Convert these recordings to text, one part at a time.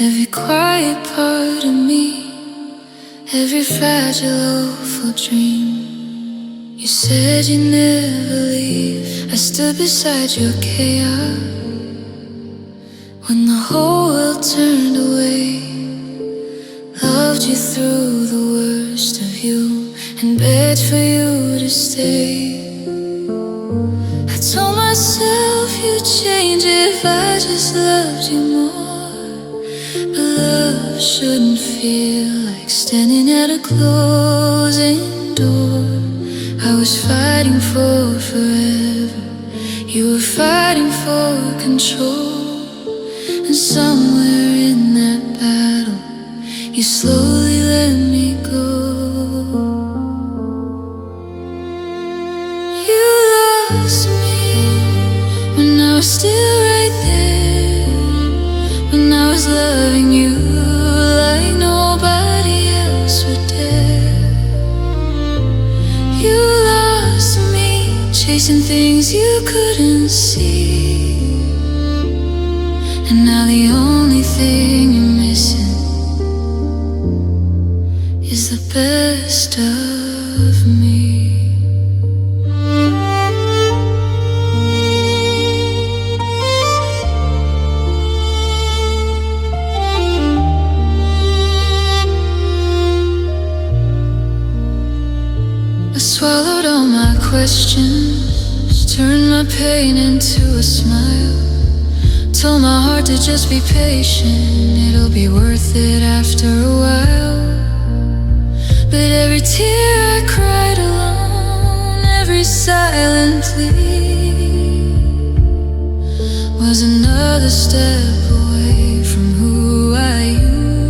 Every quiet part of me, every fragile, awful dream. You said you'd never leave. I stood beside your chaos when the whole world turned away. Loved you through the worst of you and begged for you to stay. I told myself you'd change if I just loved you more. But love shouldn't feel like standing at a closing door. I was fighting for forever, you were fighting for control. And somewhere in that battle, you slowly let me go. You lost me when I was still right there, when I was loving you like nobody else would dare. You lost me chasing things you couldn't see, and now the only thing you're missing is the best of me. I swallowed all my questions, turned my pain into a smile. Told my heart to just be patient, it'll be worth it after a while. But every tear I cried alone, every silent plea, was another step away from who I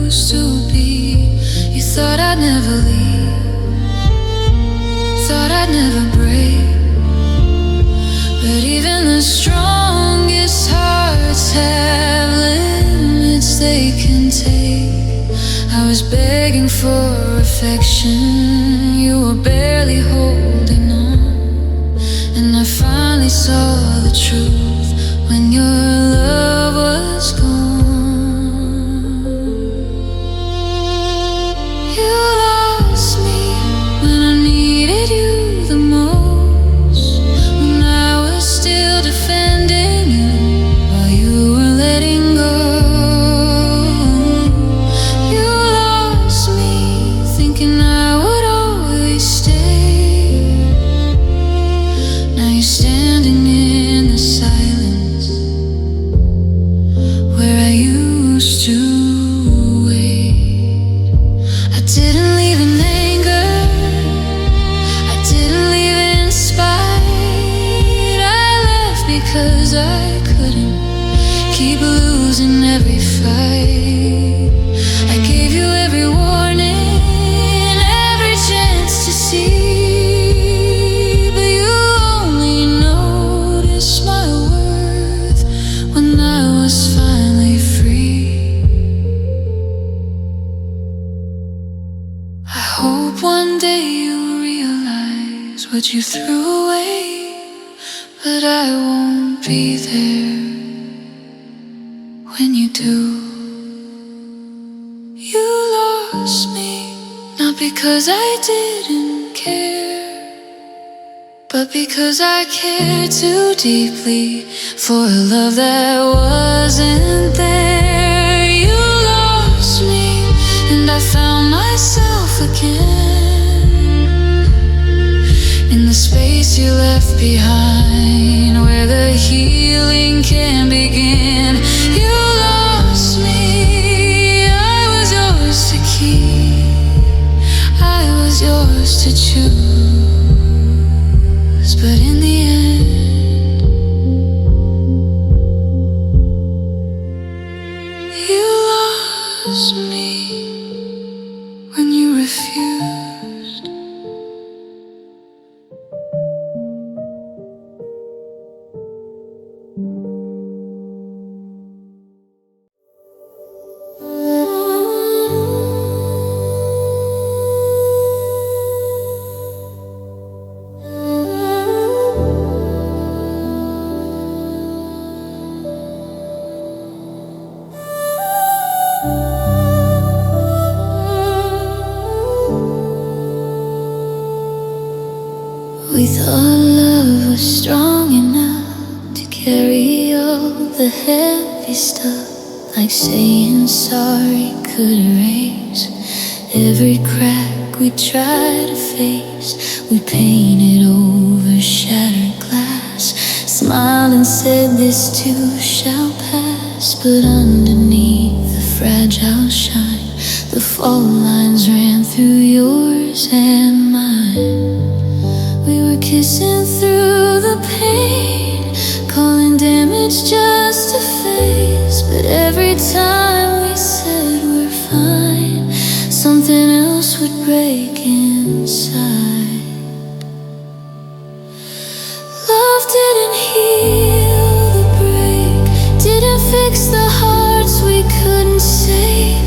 used to be. You thought I'd never leave, thought I'd never break. But even the strongest hearts have limits they can take. I was begging for affection, you were barely holding on. And I finally saw the truth when your love was gone. You lost me when I needed you the most, when I was still defending you while you were letting go. You lost me thinking I would always stay. Now you're standing in the silence where I used to wait. I didn't leave in anger, I didn't leave in spite. I left because I couldn't keep losing every fight. I gave you every warning, every chance to see, but you only noticed my worth when I was finally free. I hope one day you'll realize what you threw away, but I won't be there when you do. You lost me, not because I didn't care, but because I cared too deeply for a love that wasn't there. You lost me, and I found myself again in the space you left behind, where the healing can begin. You lost me, I was yours to keep, I was yours to choose, but in the end, you lost me when you refused. the heavy stuff, like saying sorry could erase every crack we try to face. We painted over shattered glass, smiled and said this too shall pass. But underneath the fragile shine, the fault lines ran through yours and mine. We were kissing through the pain, calling damage just a phase. But every time we said we're fine, something else would break inside. Love didn't heal the break, didn't fix the hearts we couldn't save.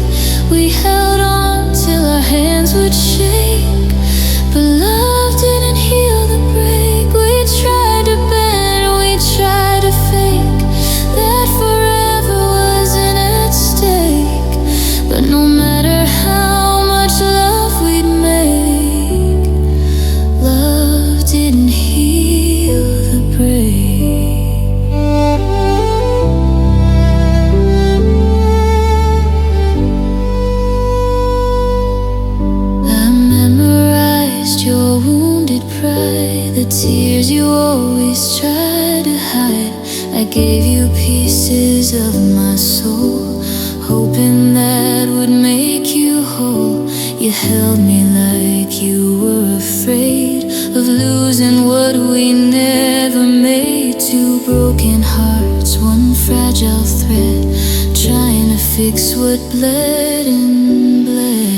We held on till our hands would shake, but love didn't heal the break. We tried to bend, we tried to fake that forever wasn't at stake. But no matter how much love we'd make, love didn't heal the break. I memorized your wounded pride, the tears you always tried to hide. I gave you pieces of my soul, hoping that would make you whole. You held me like you were afraid of losing what we never made. Two broken hearts, one fragile thread, trying to fix what bled and bled.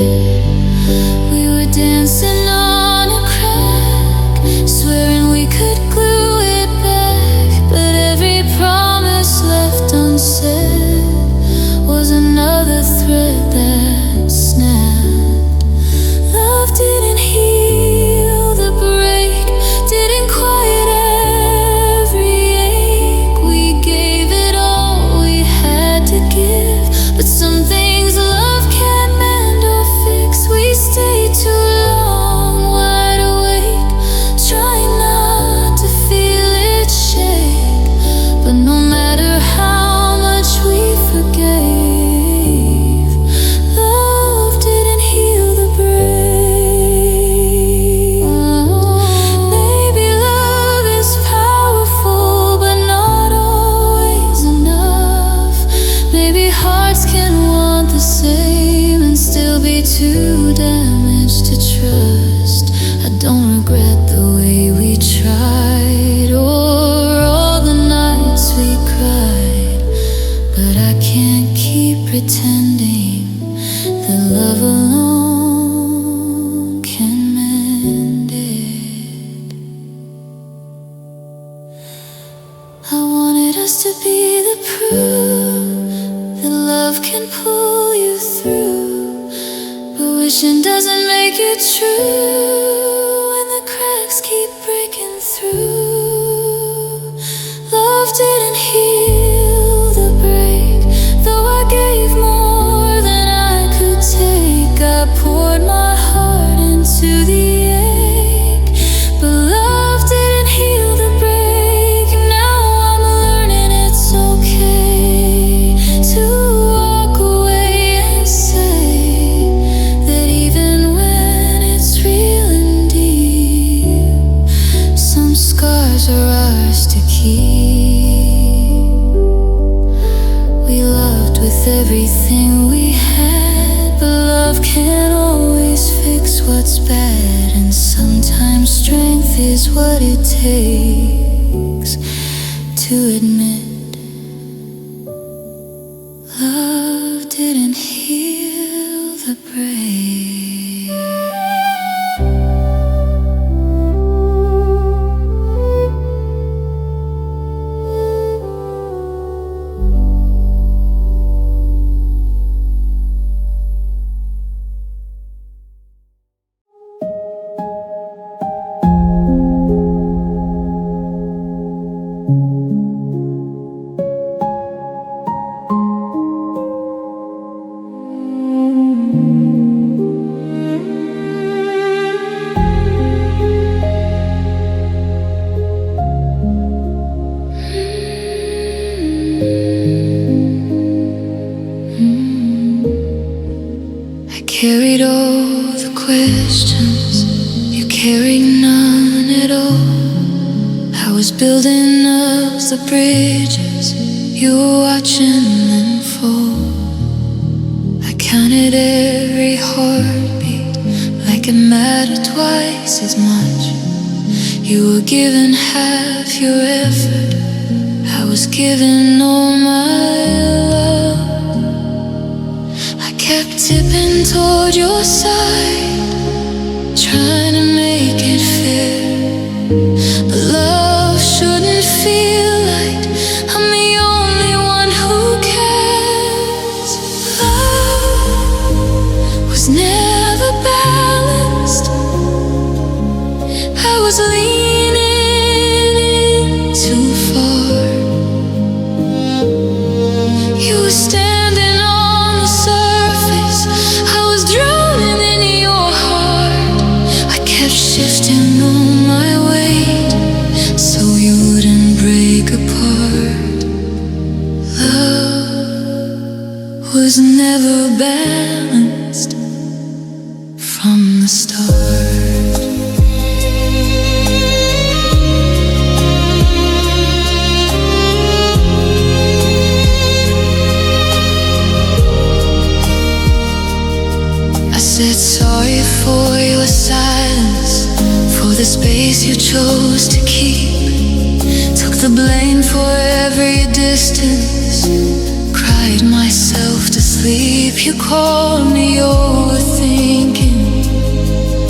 We were dancing on a crack, swearing we could glue it back. But every promise left unsaid was another thread that snapped. Love didn't heal the break, didn't quiet every ache. We gave it all we had to give, but some things love can't mend or fix. We stayed too long wide awake, trying not to feel it shake. But no matter how much we forgave, love didn't heal the break. Maybe love is powerful, but not always enough. Maybe hearts can want the same and still be too damaged to trust. I don't regret the way we tried or all the nights we cried, but I can't keep pretending that love alone can mend it. I wanted us to be the proof that love can pull you through, but wishing doesn't make it true when the cracks keep breaking through. Love didn't heal the break, though I gave more than I could take. I poured my heart into the ache, but love didn't heal the break. Now I'm learning it's okay to walk away and say that even when it's real and deep, some scars are ours to keep. We loved with everything we had, but love can't always fix what's bad. And sometimes strength is what it takes to admit love didn't heal the break. the bridges you were watching them fall. I counted every heartbeat like it mattered twice as much. You were giving half your effort, I was giving all my love. I kept tipping toward your side, trying to make it fair. But love shouldn't feel like I'm the only one who cares. Love was never balanced. I was leaning in too far. You were standing on the surface, I was drowning in your heart. I kept shifting on my weight so you wouldn't break apart. Love was never balanced from the start. I said sorry for your silence, for the space you chose to keep. Took the blame for every distance, cried myself to sleep. You called me overthinking,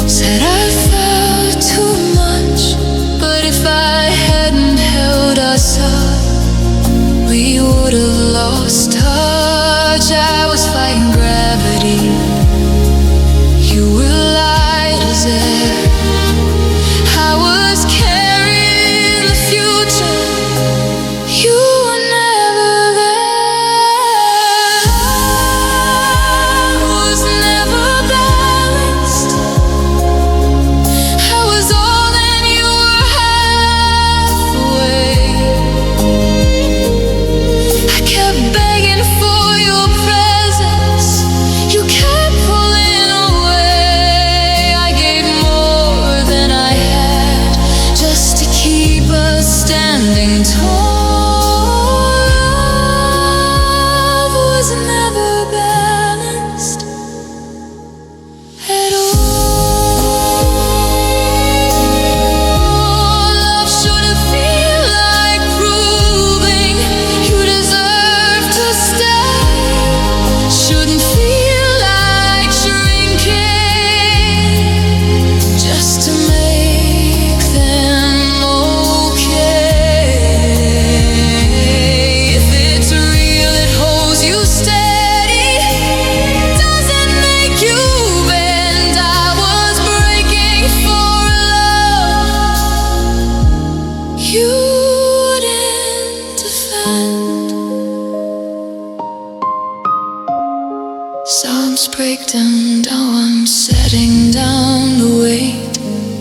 said I felt too much. But if I hadn't held us up, we would have lost touch. I was fighting gravity, you were light as air. I was carrying the future, you were never there. Love was never balanced. I was all and you were halfway. I kept begging for your presence, you kept pulling away. I gave more than I had just to keep us standing tall. Love was never balanced at all. Love shouldn't feel like proving you deserve to stay. Shouldn't feel like shrinking just to make them okay. If it's real, it holds you steady, doesn't make you bend. I was breaking for love you wouldn't defend. Sounds break down, now I'm setting down the weight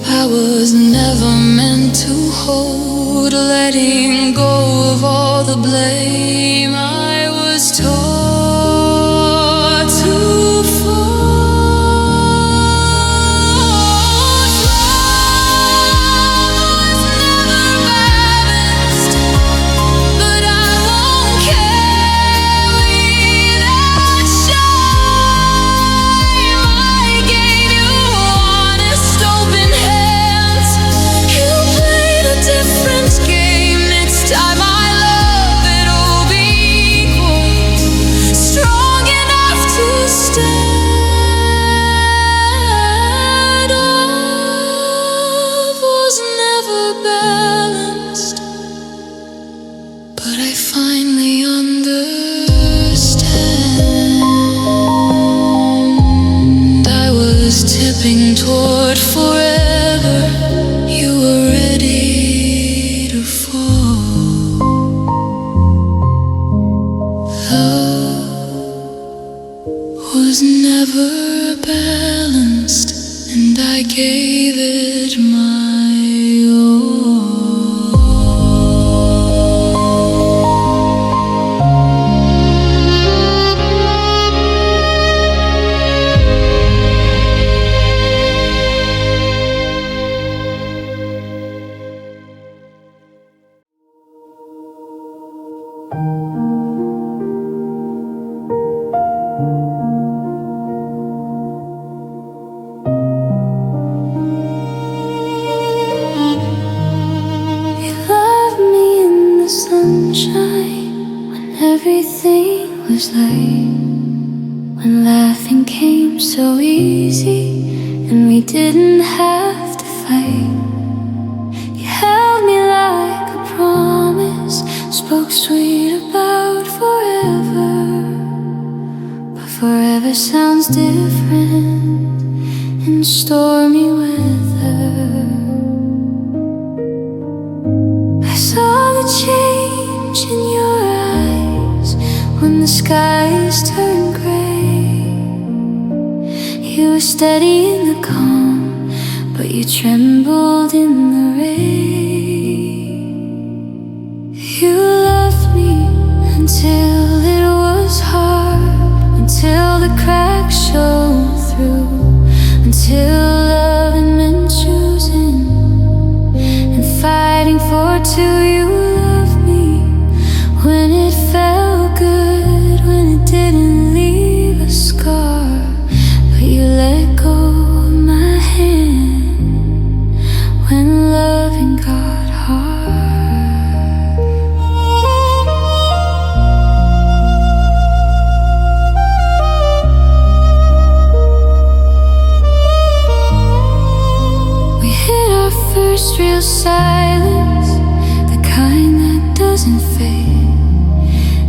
I was never meant to hold. Letting go of all the blame I was taught to force. Love was never balanced, but I won't carry that shame. I gave you honest, open hands. You played a different game. Next time I love, it'll be equal, strong enough to stand. Love was never balanced, but I finally understand. I was tipping toward forever, you were ready to fall. Love was never balanced, and I gave it my all. everything was light, when laughing came so easy and we didn't have to fight. You held me like a promise, spoke sweet about forever, but forever sounds different in stormy weather. I saw the change in your eyes when the skies turned gray. You were steady in the calm, but you trembled in the rain. You loved me until it was hard, until the cracks showed through, until loving meant choosing and fighting for two. You loved me when it felt good, when it didn't leave a scar, but you let go of my hand when loving got hard. We hit our first real silence, the kind that doesn't fade,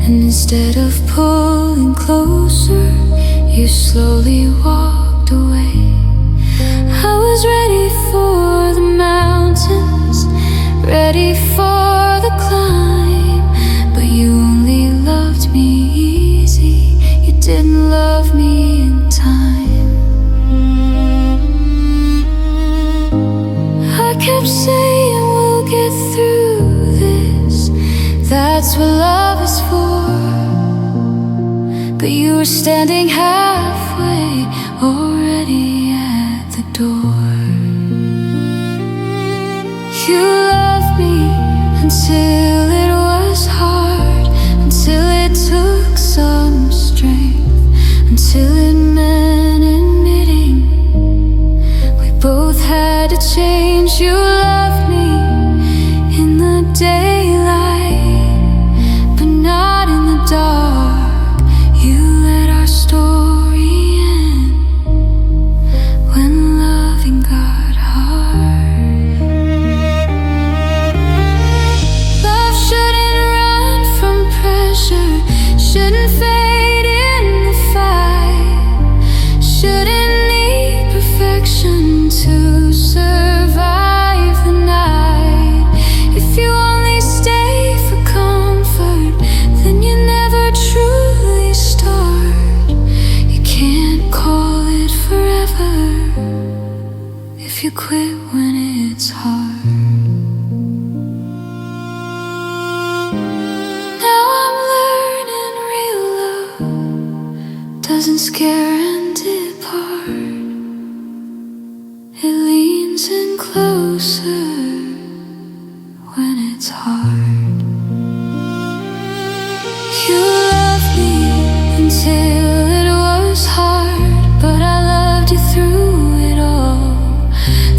and instead of pulling closer, you slowly walked away. I was ready for the mountains, ready for the climb, but you only loved me easy, you didn't love me in time. I kept saying we'll get through this, that's what love is for, but you were standing halfway, already at the door. You loved me until it was hard, until it took some strength, until it meant admitting we both had to change. You loved me in the daylight, but not in the dark. You let our story end when loving got hard. Love shouldn't run from pressure, shouldn't fade in the fight, shouldn't need perfection to survive the night. If you only stay for comfort, then you never truly start. You can't call it forever if you quit when it's hard. Now I'm learning real love doesn't scare and depart, it leans in closer when it's hard. You loved me until it was hard, but I loved you through it all,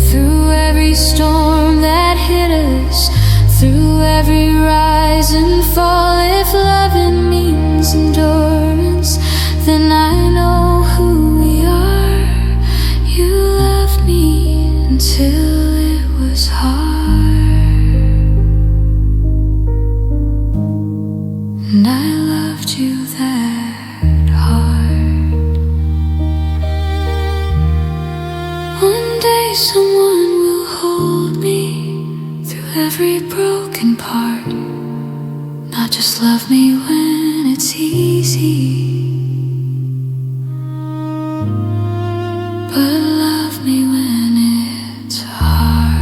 through every storm that hit us, through every rise and fall. If loving means endurance, then I know who we are. You loved me until it was hard, and I loved you that hard. One day someone will hold me through every broken part, not just love me when it's easy, but love me when it's hard.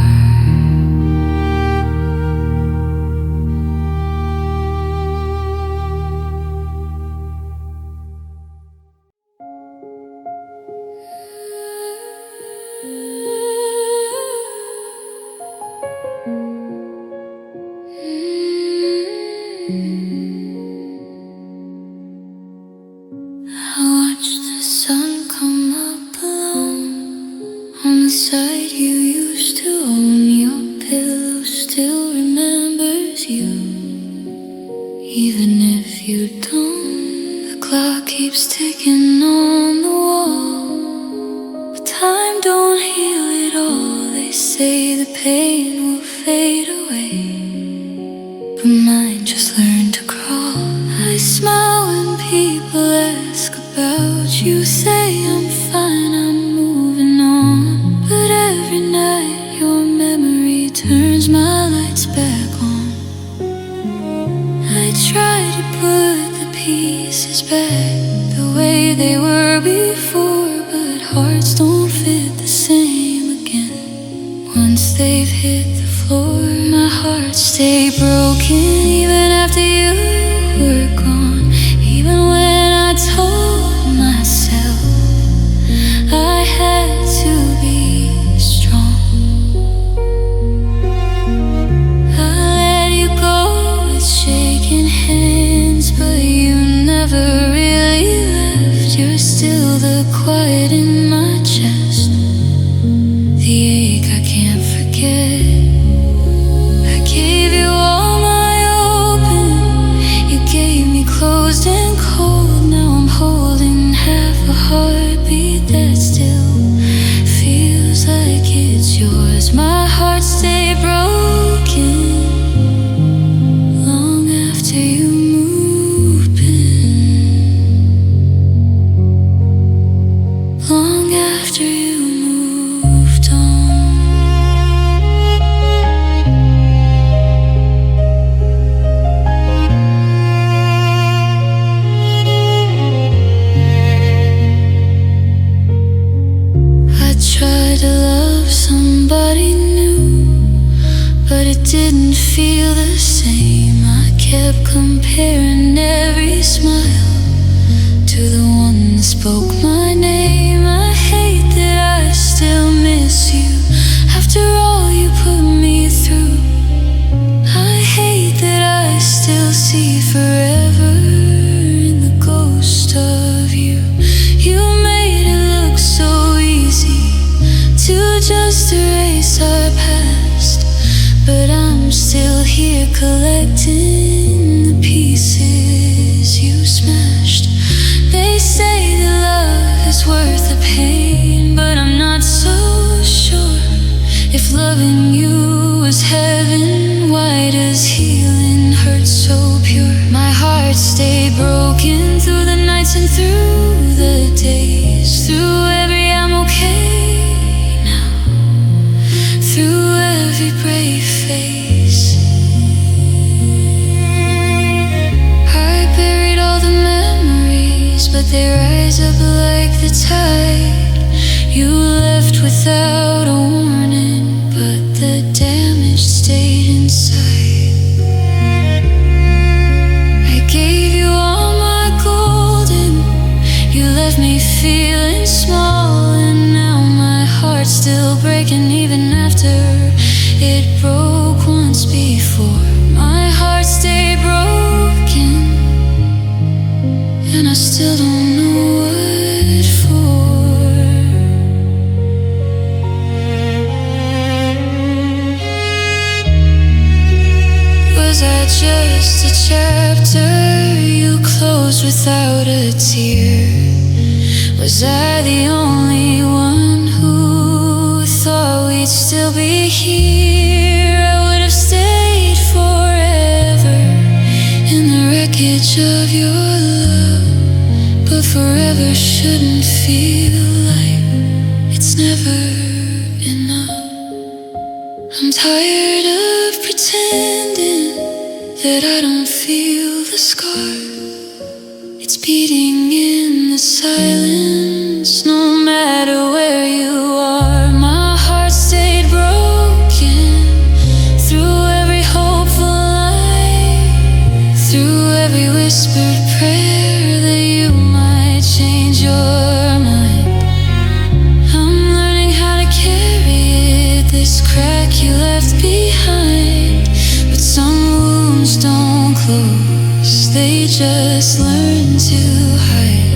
The clock keeps ticking on the wall, but time don't heal it all. They say the pain will fade away, but mine just learned to crawl. I smile when people ask about you, say I'm fine, I'm moving on. But every night your memory turns my lights back on. I try to put the pieces back the way they were before, but hearts don't fit the same again once they've hit the floor. My heart stayed broken even after you were gone, even when I told myself I had to be strong. I let you go with shaking hands, but you never really left. You're still the quiet in my chest, the ache I can't forget. I gave you all my open, you gave me closed and cold. Now I'm holding half a heartbeat that still feels like it's yours. My heart stayed broken long after you moved in, long after you moved on. I tried to love somebody new, but it didn't feel the same. I kept comparing every smile to the one that spoke my name. I hate that I still miss you after all you put me through. I hate that I still see forever in the ghost of you. You made it look so easy to just erase our past, but I'm still here collecting the pieces you smashed. They say that love is worth the pain, but I'm not so sure. If loving you was heaven, why does healing hurt so pure? My heart stayed broken through the nights and through the days, through every I'm okay now, through every brave face. I buried all the memories, but they rise up like the tide. You left without a warning, but the damage stayed inside. I gave you all my gold and you left me feeling small, and now my heart's still breaking even after it broke once before. My heart stayed broken and I still don't know what for. Was I just a chapter you closed without a tear? Was I the only one who thought we'd still be here? I would have stayed forever in the wreckage of your love, but forever shouldn't feel like it's never enough. I'm tired of pretending that I don't feel the scar. It's beating in the silence, no matter where you are. My heart stayed broken through every hopeful lie, through every whispered prayer that you might change your mind. I'm learning how to carry it, this crack you left behind. But some wounds don't close, they just learn to hide.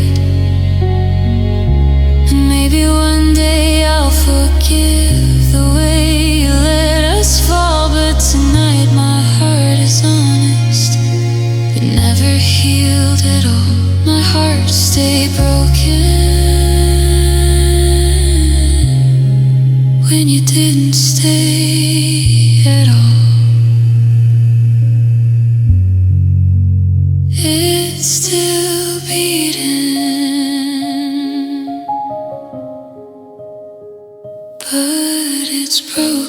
it all, my heart stayed broken when you didn't stay at all. It's still beating, but it's broken.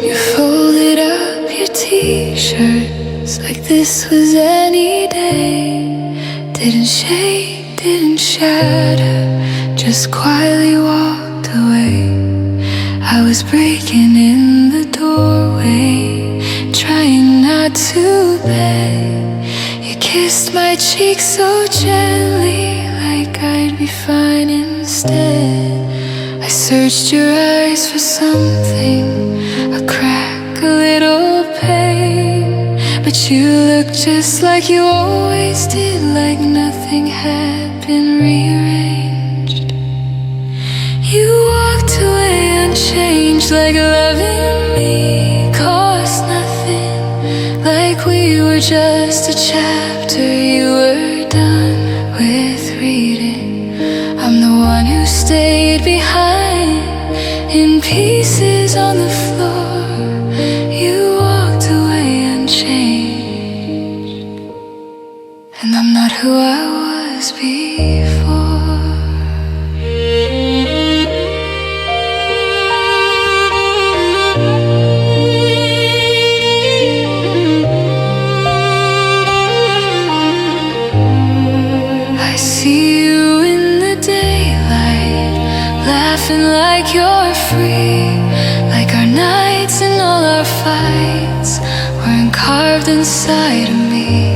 You folded up your t-shirts like this was any day. Didn't shake, didn't shatter, just quietly walked away. I was breaking in the doorway, trying not to beg. You kissed my cheek so gently, like I'd be fine instead. I searched your eyes for something, a crack, a little pain, but you looked just like you always did, like nothing had been rearranged. You walked away unchanged, like loving me cost nothing, like we were just a chapter you were done with reading. I'm the one who stayed behind in pieces on the floor. You walked away unchanged, and I'm not who I was before. I see you in the daylight, laughing like you're free, like our nights and all our fights weren't carved inside of me.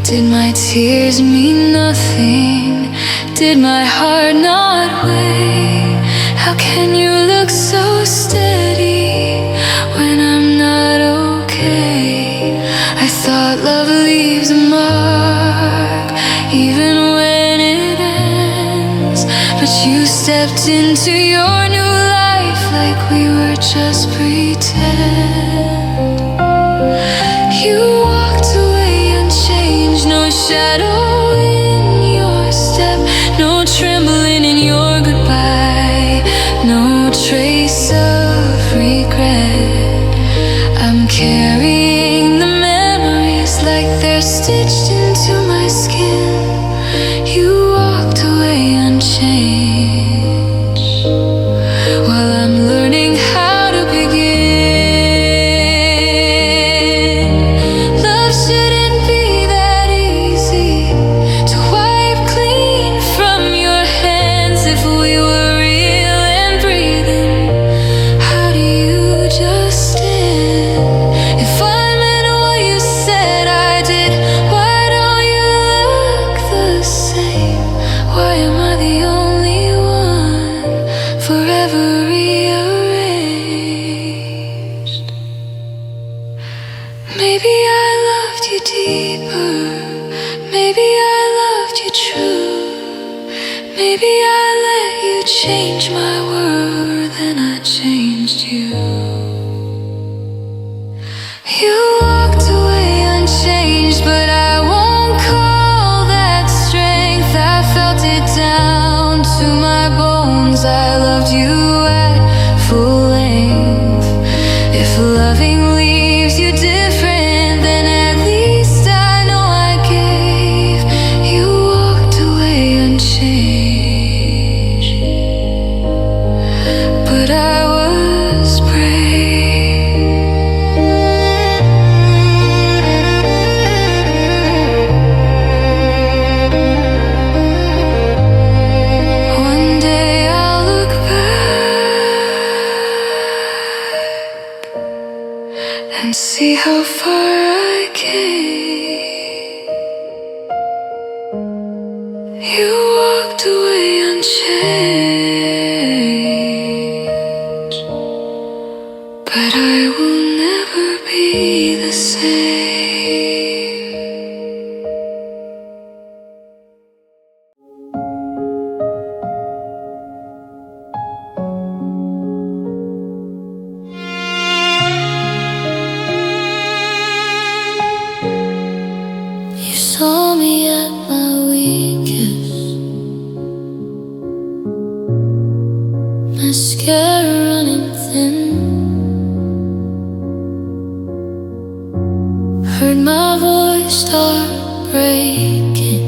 Did my tears mean nothing? Did my heart not weigh? How can you look so steady when I'm not okay? I thought love leaves a mark even when it ends, but you stepped into your new life like we were just pretend. You walked away unchanged, no shadow in your step, no trembling in your goodbye, no trace of regret. I'm carrying the memories like they're stitched into my skin. You walked away unchanged while I'm learning how to begin. Love shouldn't be that easy to wipe clean from your hands. If we were real and breathing, how do you just end? If I meant what you said I did, why don't you look the same? Why am I the only one forever rearranged? Maybe I loved you deeper, maybe I loved you true, maybe I let you change my world, then I changed you. You walked away unchanged, but I won't call that strength. I felt it down to my bones. I loved you at full length. If loving leaves you different, then at least I know I gave. You walked away unchanged, but I was brave. One day I'll look back and see how far I came. You walked away change, but I will never be the same. You saw me at my weakest, mascara running thin. Heard my voice start breaking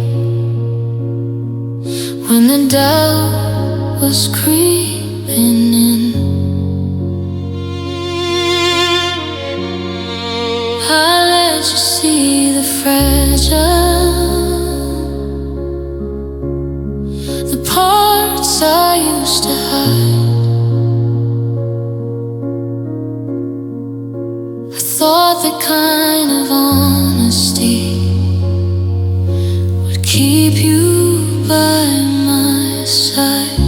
when the doubt was creeping in. I let you see the fragile, the parts I used to hide. I thought that kind of honesty would keep you by my side.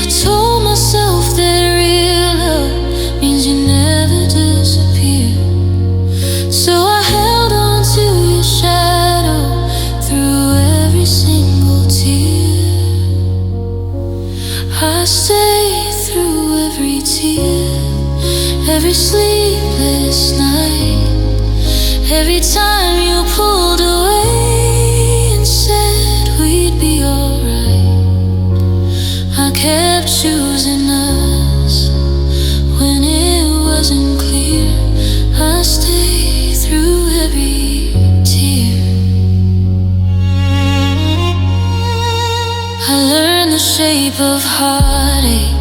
I told myself that real love means you never disappear, so I held on to your shadow through every single tear. I stayed through every tear, every sleepless night, every time you pulled away and said we'd be alright. I kept choosing us when it wasn't clear. I stayed through every tear. I learned the shape of heartache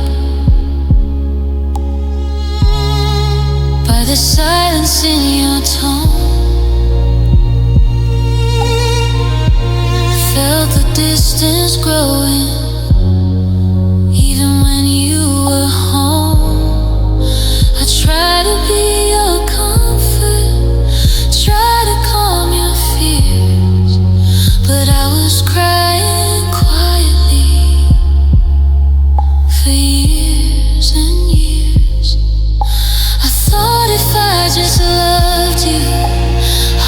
by the silence in your tone. Felt the distance growing even when you were home. I tried to be your comfort, tried to calm your fears, but I was crying quietly for years and years. I thought if I just loved you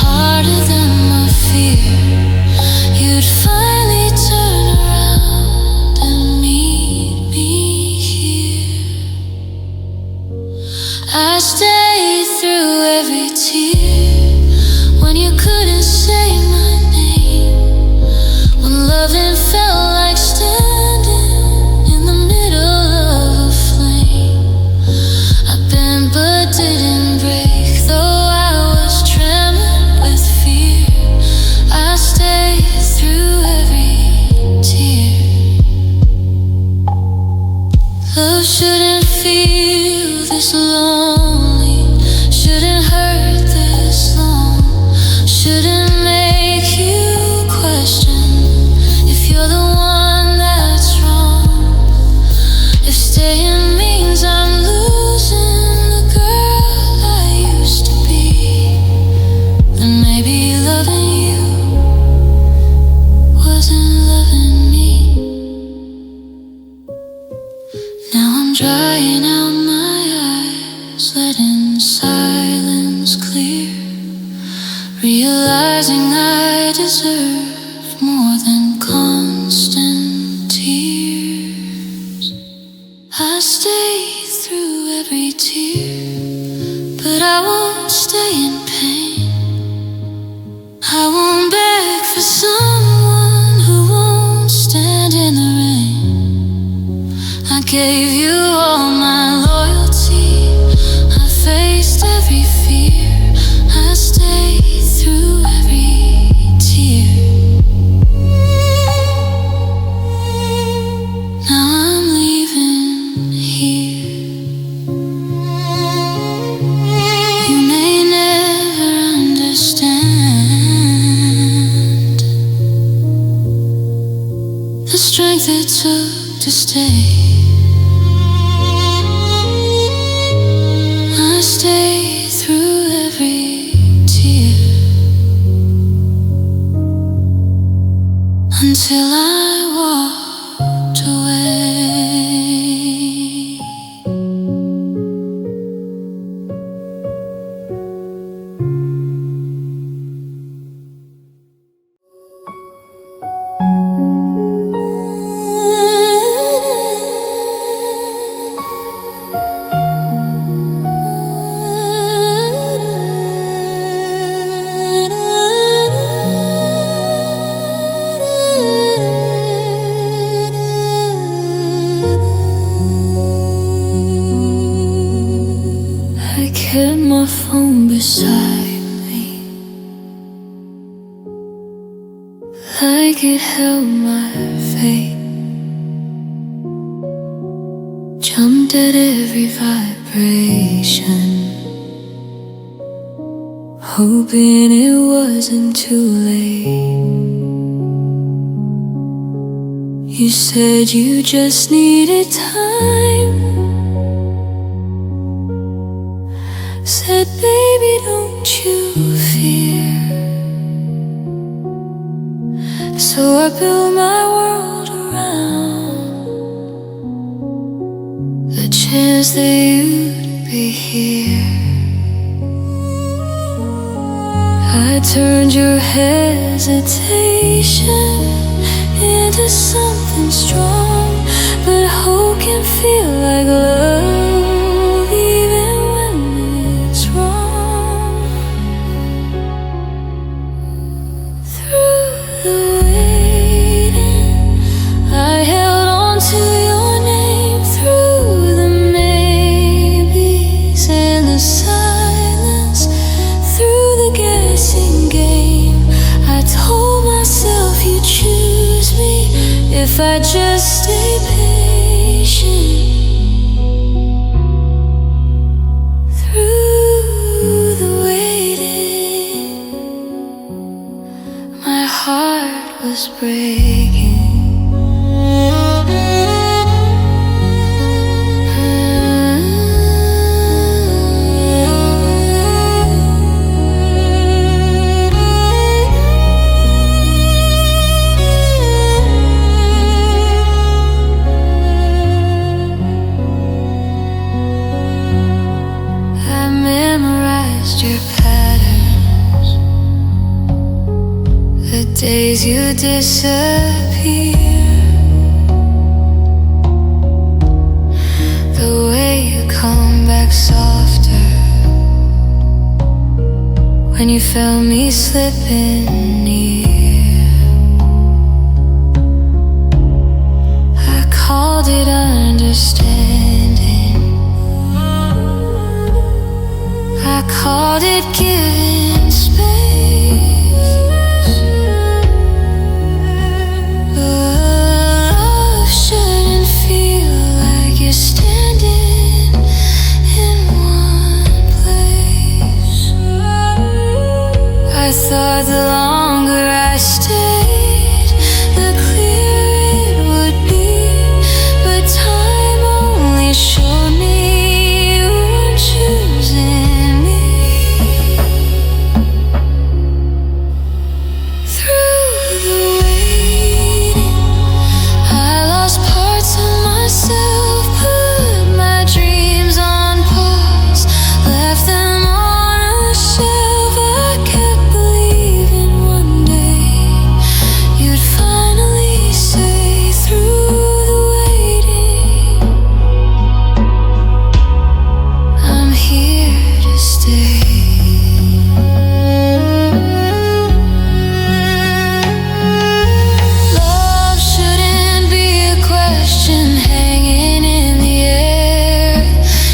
harder than my fear, you'd finally turn around and meet me here. I stayed through every tear when you couldn't say my name, when loving felt like standing in the middle of a flame. I bent but didn't break, though I was trembling with fear. I stayed through every tear. Love shouldn't feel this lonely, shouldn't hurt this long, shouldn't make you question if you're the one that's wrong. If staying means I'm losing the girl I used to be, then maybe loving you wasn't loving me. Now I'm drying out my eyes, letting silence clear, realizing I deserve more than constant tears. I stayed through every tear, but I won't stay in pain. I won't beg for someone who won't stand in the rain. I gave you all my loyalty, I faced every fear, I stayed through every tear. Now I'm leaving here. You may never understand the strength it took to stay. I stayed through every tear until I walked away. I kept my phone beside me, like it held my fate. Jumped at every vibration, hoping it wasn't too late. You said you just needed time. Said, baby, don't you fear. So I built my world around the chance that you'd be here. I turned your hesitation into something strong, but hope can feel like love even when it's wrong. Through the waiting, I held on to your name. Through the maybes and the silence, through the guessing game, I told myself you'd choose me if I just stay patient. Through the waiting, my heart was breaking. I memorized your patterns, the days you disappear, the way you come back softer when you felt me slipping near. I called it understanding, I called it giving space. Love shouldn't feel like you're standing in one place. I thought the longer I stayed, the clearer it would be, but time only showed me you weren't choosing me. Through the waiting, I lost parts of myself, put my dreams on pause, left them on a shelf. I kept believing one day you'd finally say, through the waiting, I'm here to stay. Love shouldn't be a question hanging in the air.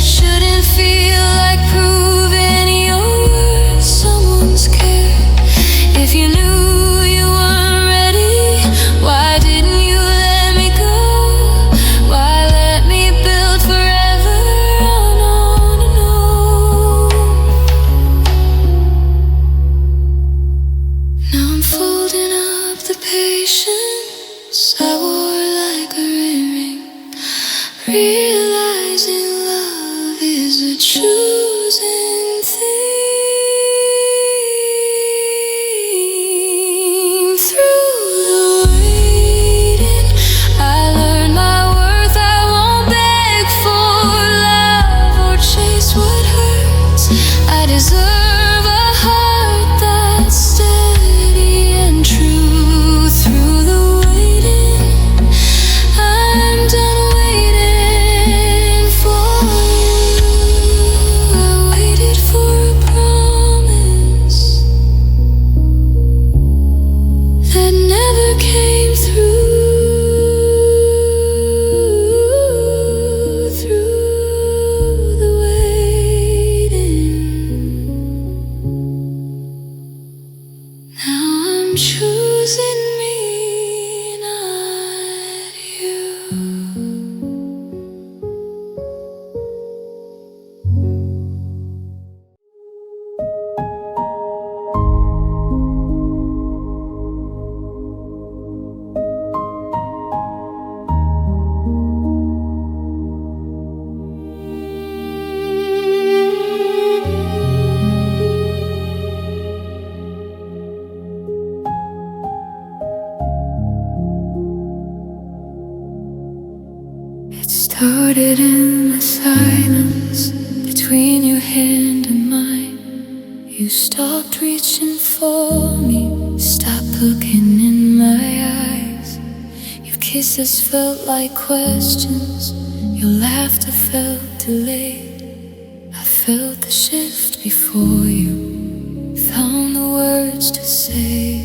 Shouldn't feel like proving your worth. Someone's care. If you knew you weren't ready, why didn't you let me go? Why let me build forever on and on? Now I'm folding up the patience I wore like a ring, realizing love is a choosing thing. Through the started in the silence between your hand and mine. You stopped reaching for me, stopped looking in my eyes. Your kisses felt like questions, your laughter felt delayed. I felt the shift before you found the words to say.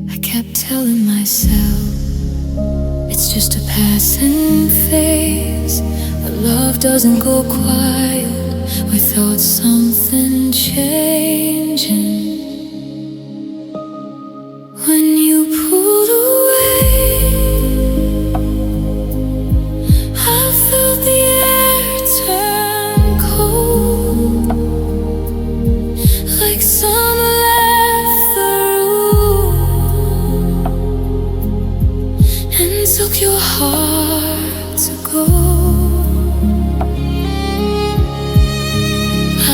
I kept telling myself it's just a passing phase, but love doesn't go quiet without something changing. When you pulled away, I felt the air turn cold, like summer left the room and took your heart to go.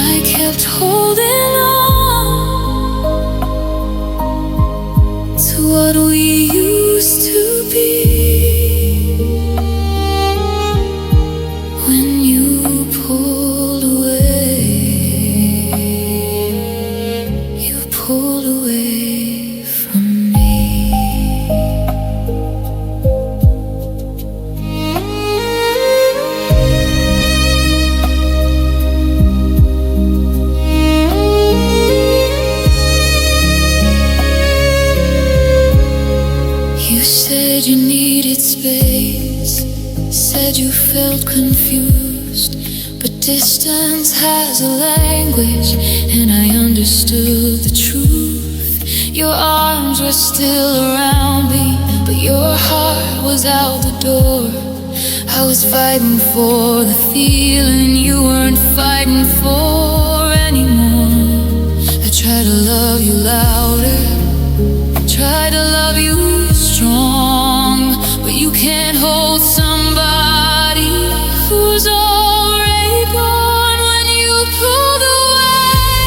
I kept holding on to what we used to be. When you pulled away, you pulled away from me. You said you needed space, said you felt confused, but distance has a language, and I understood the truth. Your arms were still around me, but your heart was out the door. I was fighting for the feeling you weren't fighting for anymore. I tried to love you louder, try to love you strong, but you can't hold somebody who's already gone. When you pulled away,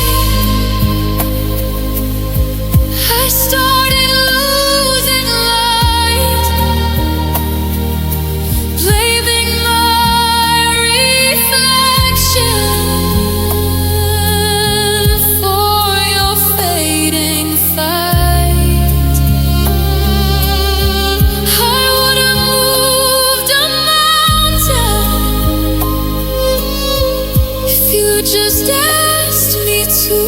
I started losing light, blaming my reflection for your fading fight. I would have moved a mountain if you just asked me to.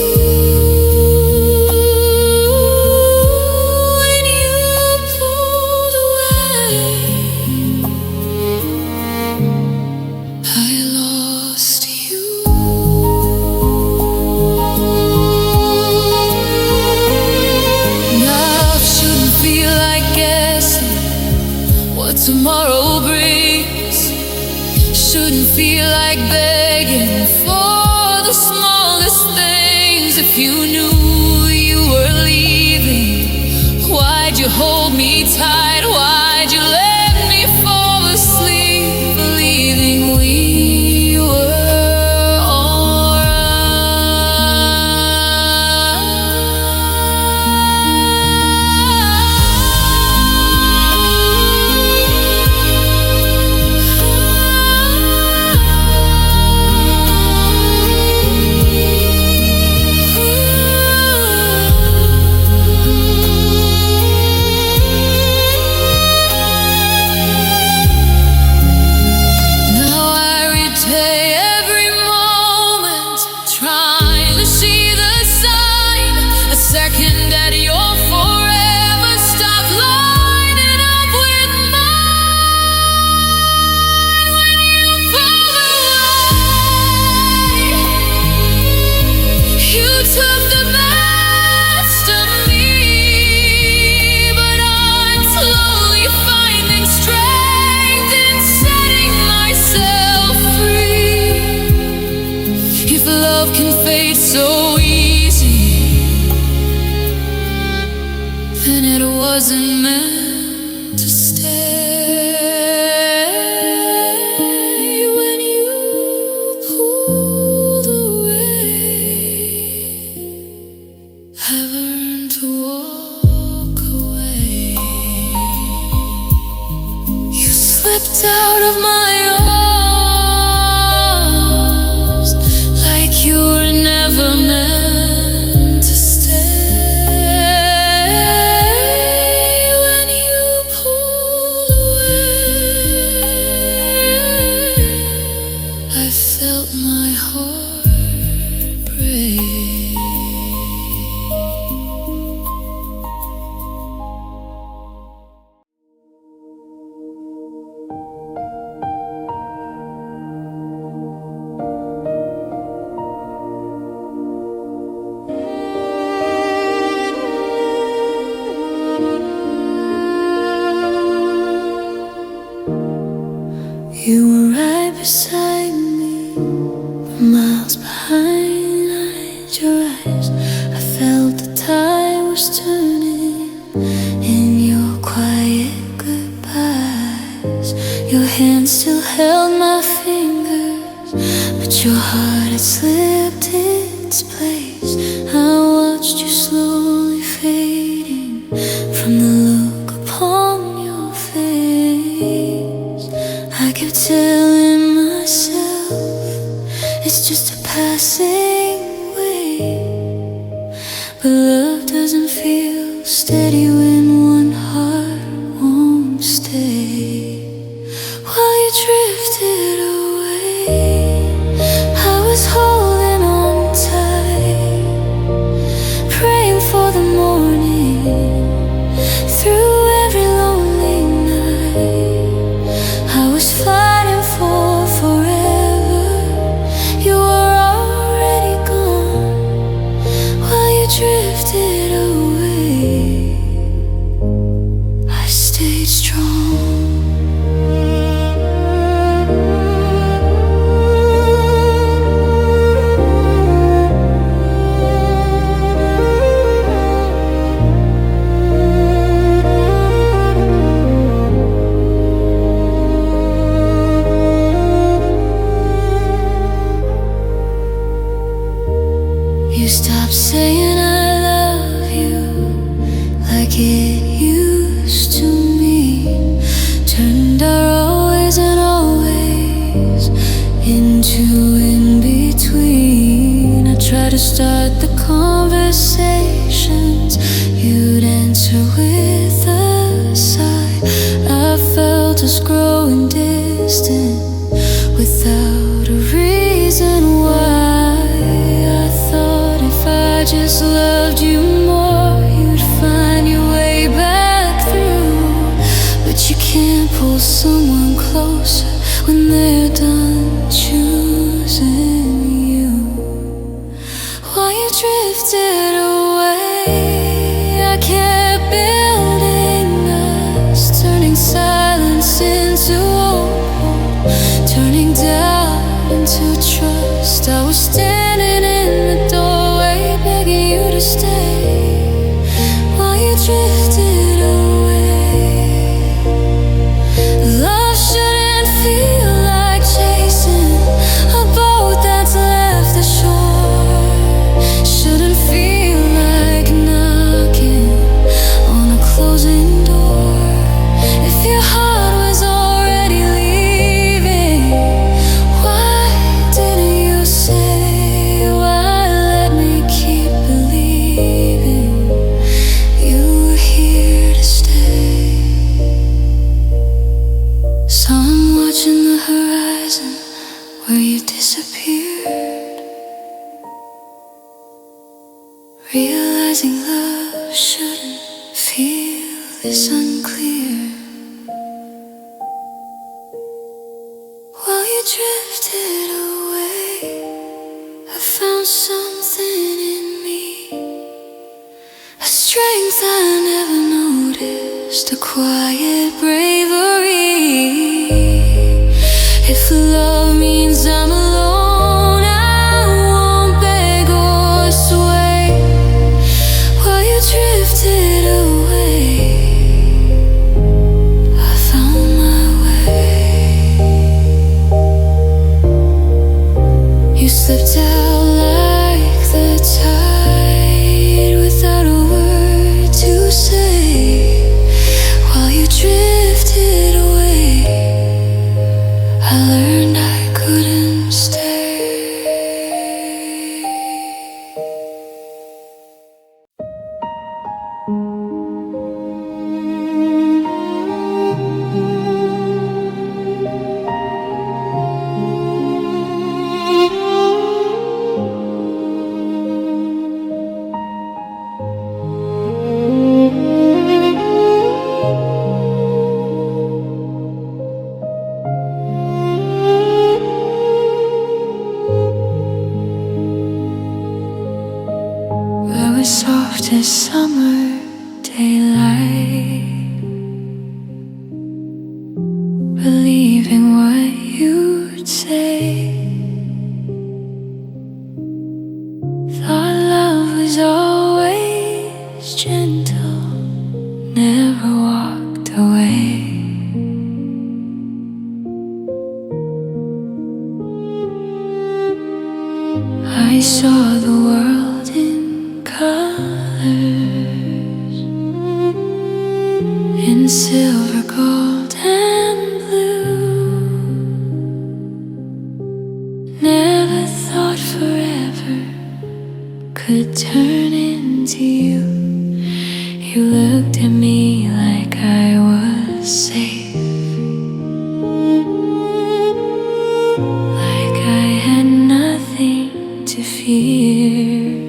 When you pulled away, I lost you. Love shouldn't feel like guessing what tomorrow brings. Shouldn't feel like begging for the smallest things. If you knew you were leaving, why'd you hold me tight? Why'd you let me fall asleep, believing we were Now I replay every moment, trying to see the sign. A second at your forever stop lining up with mine. When you pulled away, you took the best of me, but I'm slowly finding strength in setting myself free. If love can fade so easy, then it wasn't meant to stay. When you pulled away, I learned to walk away. You slipped out of my You were right beside me, miles behind your eyes. I felt the tide was turning in your quiet goodbyes. Your hand still held my fingers, but your heart had slipped its place. I watched you slowly fading from the look upon your face. I kept telling myself it's just a passing wave, but love doesn't feel steady when one heart won't stay. While you drifted away, I was holding on tight, praying for the morning through every lonely night. I was fighting for forever. You were already gone. While you drifted away, I stayed strong. You stopped saying I love you like it used to mean. Turned our always and always into in between. I tried to start the conversations, you'd answer with a sigh. I felt us growing distant without a reason why. I just loved you more, you'd find your way back through. But you can't pull someone closer when they're done choosing you. While you drifted away, I kept building us, turning silence into hope, turning doubt into trust. I was standing in the doorway, begging you to stay. While you drifted away, love shouldn't feel like chasing a boat that's left the shore. Shouldn't feel like knocking on a closing door. If your heart was already leaving, why didn't you say? Why let me keep believing you were here to stay? So I'm watching the horizon where you disappeared, realizing love shouldn't feel this unclear. While you drifted away, I found something in me, a strength I never noticed, a quiet bravery. If love means I'm alone, I won't beg or sway. While you drifted away, I found my way. You slipped out like the tide without a word to say. While you drifted away, I learned I couldn't stay. The softest summer daylight, believing what would say. Thought love was always gentle, never walked away. I saw the world in colors, in silver, gold, and blue. Never thought forever could turn into you. You looked at me like I was safe, like I had nothing to fear.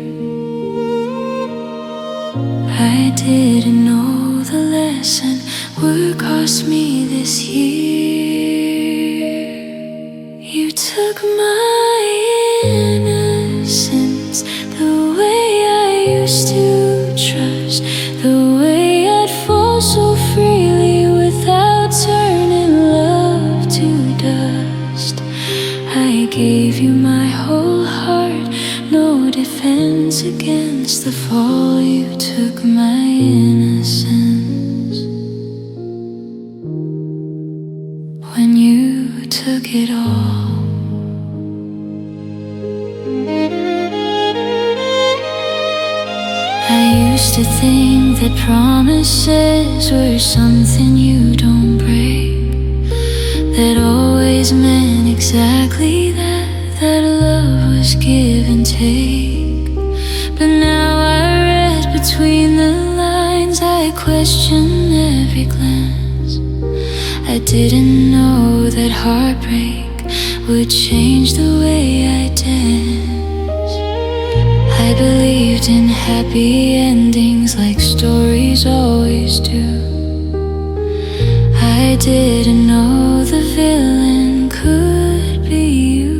I didn't know the lesson would cost me this year. You took my innocence, the way I used to trust, the way I'd fall so freely without turning love to dust. I gave you my whole heart, no defense against the fall. You took my innocence. When you took it all, I used to think that promises were something you don't break, that always meant exactly that, that love was give and take. But now I read between the lines, I question every glance. I didn't know that heartbreak would change the way I dance. I believed in happy endings like stories always do. I didn't know the villain could be you.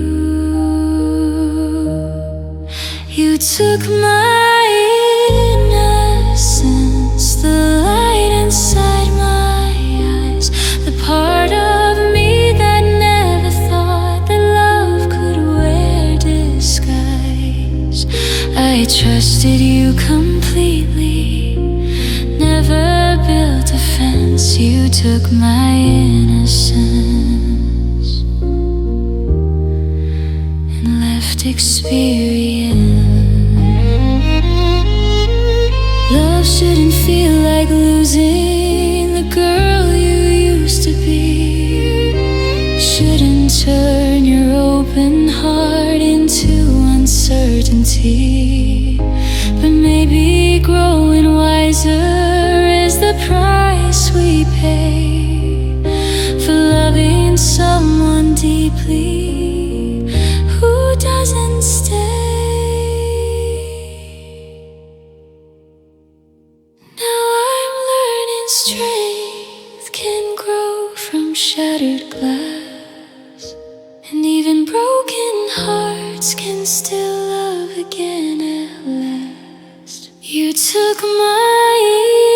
You took my innocence, the light inside my eyes, the part of me that never thought that love could wear disguise. I trusted you completely, never built a fence. You took my innocence and left experience. Love shouldn't feel like losing the girl you used to be. Shouldn't turn your open heart into uncertainty. But maybe growing wiser is the price we pay for loving someone deeply who doesn't stay. Now I'm learning strength can grow from shattered glass, and even broken hearts can still love again at last. You took my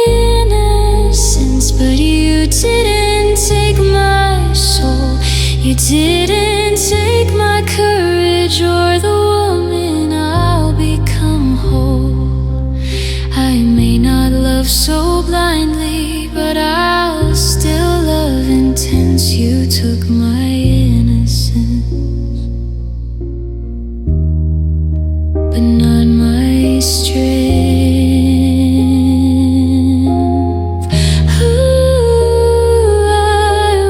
innocence, but you didn't take my soul. You didn't take my courage or the woman I'll become whole. I may not love so blindly, but I'll still love intense. You took my innocence, but not my strength. Ooh, I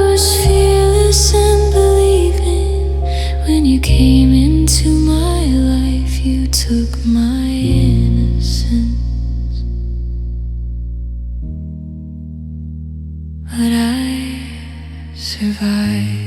was fearless and believing. When you came into my life, you took my innocence. But I survived.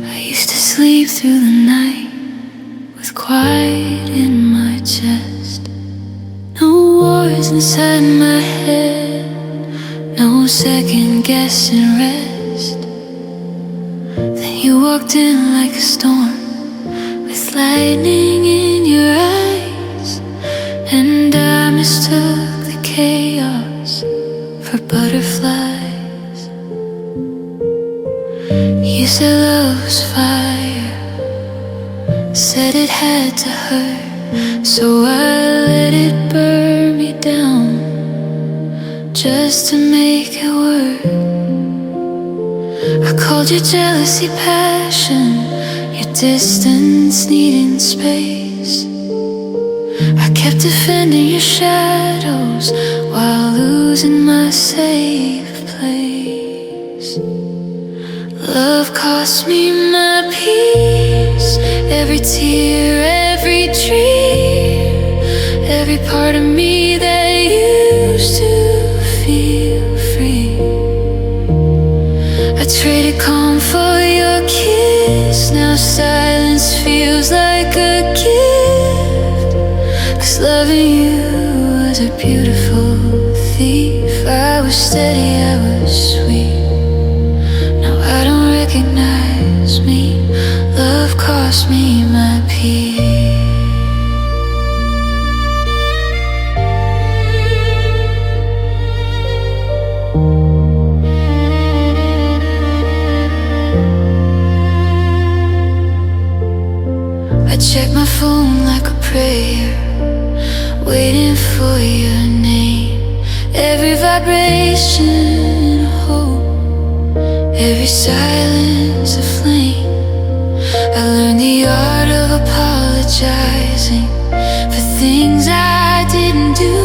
I used to sleep through the night with quiet in my chest. inside my head, no second guessing rest. Then you walked in like a storm, with lightning in your eyes, and I mistook the chaos for butterflies. You said love was fire, said it had to hurt, so I let it burn me down, just to make it work. I called you jealousy, passion, your distance needing space. I kept defending your shadows while losing my safe place. Love cost me my peace, every tear, every dream, every part of me that used to feel free. I traded calm for your kiss, now silence feels like a gift. 'Cause loving you was a beautiful thief. I was steady, I was sweet. Now I don't recognize me. Love cost me my peace. I check my phone like a prayer, waiting for your name. Every vibration a hope, every silence a flame. I learned the art of apologizing for things I didn't do,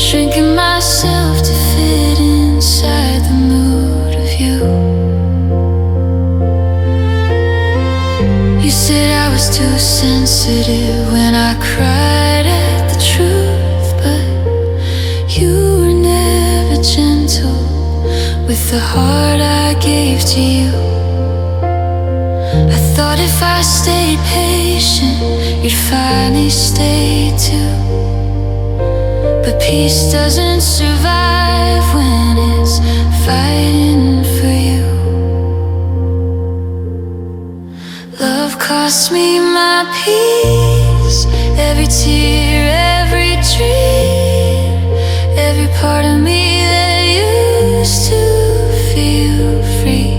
shrinking myself to fit inside the mood of you. You said I was too sensitive when I cried at the truth, but you were never gentle with the heart I gave to you. I thought if I stayed patient, you'd finally stay too. But peace doesn't survive when it's fighting for you. Love cost me my peace, every tear, every dream, every part of me that used to feel free.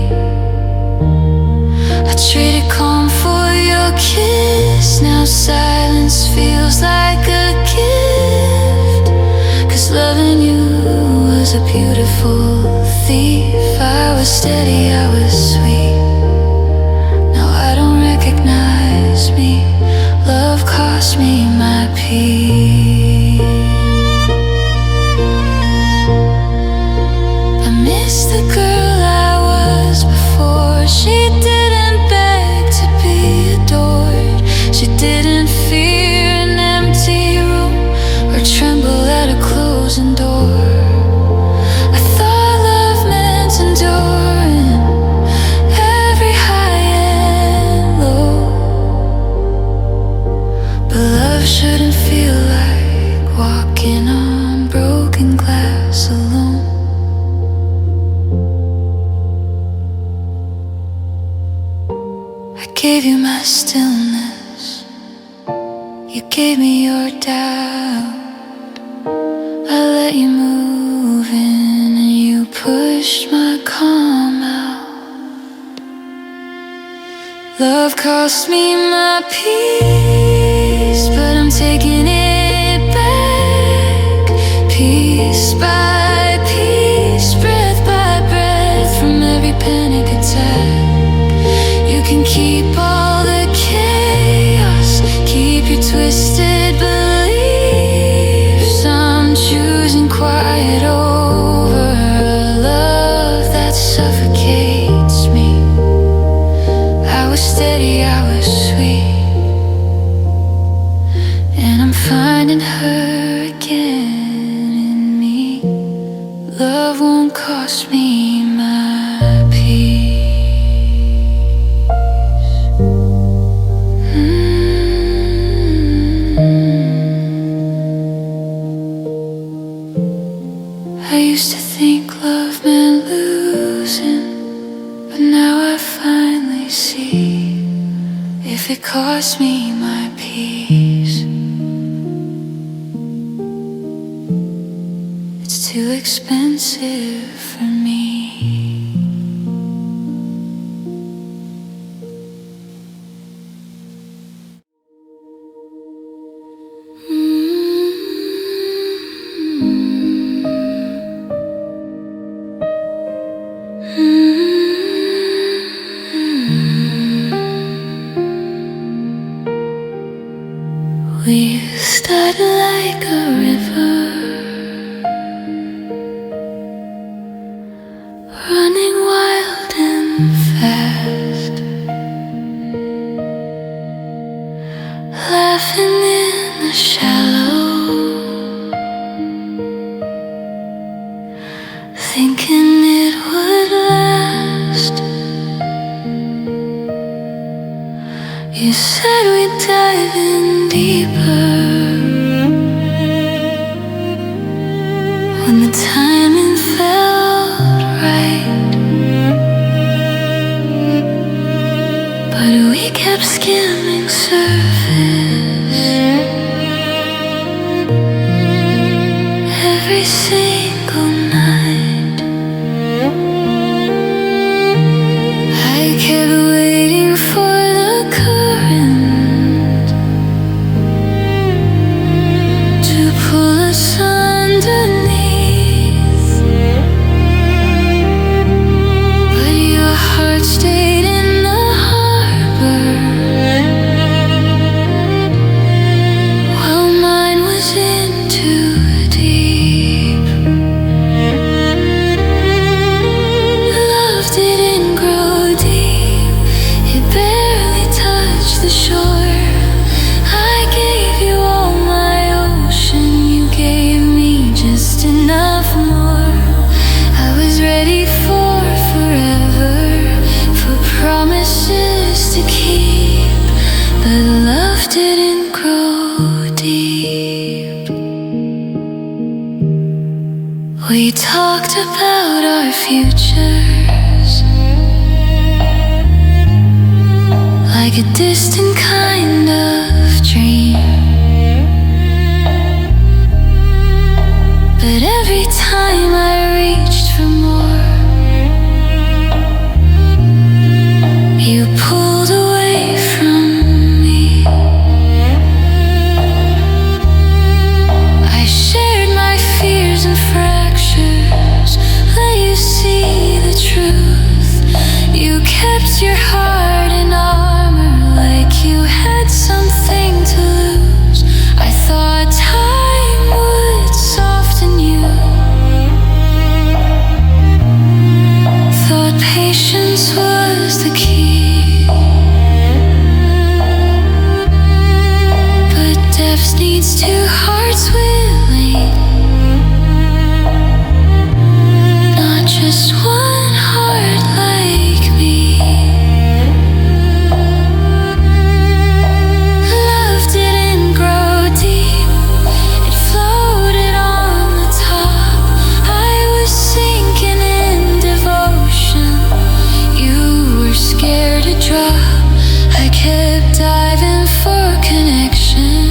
I traded calm for your kiss, now silence feels like a gift. 'Cause loving you was a beautiful thief. I was steady, I was sweet. Now I don't recognize me. Love cost me my peace. I miss the girl I was before. She didn't beg to be adored. She didn't fear an empty room or tremble at a closing door. I thought love meant enduring every high and low, but love shouldn't feel like walking on broken glass alone. I gave you my stillness, you gave me your doubt. I let you move in and you pushed my calm out. Love cost me my peace, but I'm taking it back, piece by piece, breath by breath, from every panic attack. You can keep all the chaos, keep your twisted beliefs. I'm choosing quiet over a love that suffocates me. I was steady, I was sweet, and I'm finding her again in me. if it cost me my peace. It's too expensive for me. We started like a river, running wild and fast, laughing in the shallow, thinking it would last. You said we'd dive in deeper when the timing felt right, but we kept skimming surface every single night. I kept waiting for the current to pull us underneath, but your heart stayed in the harbor while mine was in too deep. Love didn't grow deep, it barely touched the shore. I gave you all my ocean, you gave me just enough more. I was ready for forever, for promises to keep, but love didn't grow deep. We talked about our futures like a distant kind of dream, but every time I reached for more, you pulled away from me. I shared my fears and fractures, let you see the truth. You kept your heart in armor like you had something to lose. I thought time would soften you, thought patience was the key, but depth needs two hearts willing, not just one heart like me. Love didn't grow deep, it floated on the top. I was sinking in devotion, you were scared to drop. I kept diving for connection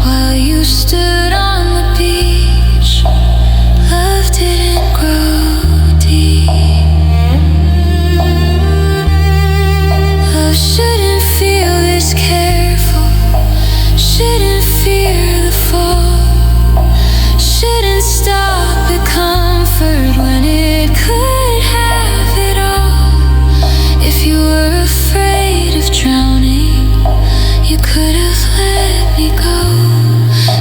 while you stood on the beach. Love didn't grow deep. Love shouldn't feel this careful, shouldn't fear the fall, shouldn't stop at comfort when it could have it all. If you were afraid of drowning, you could have let me go.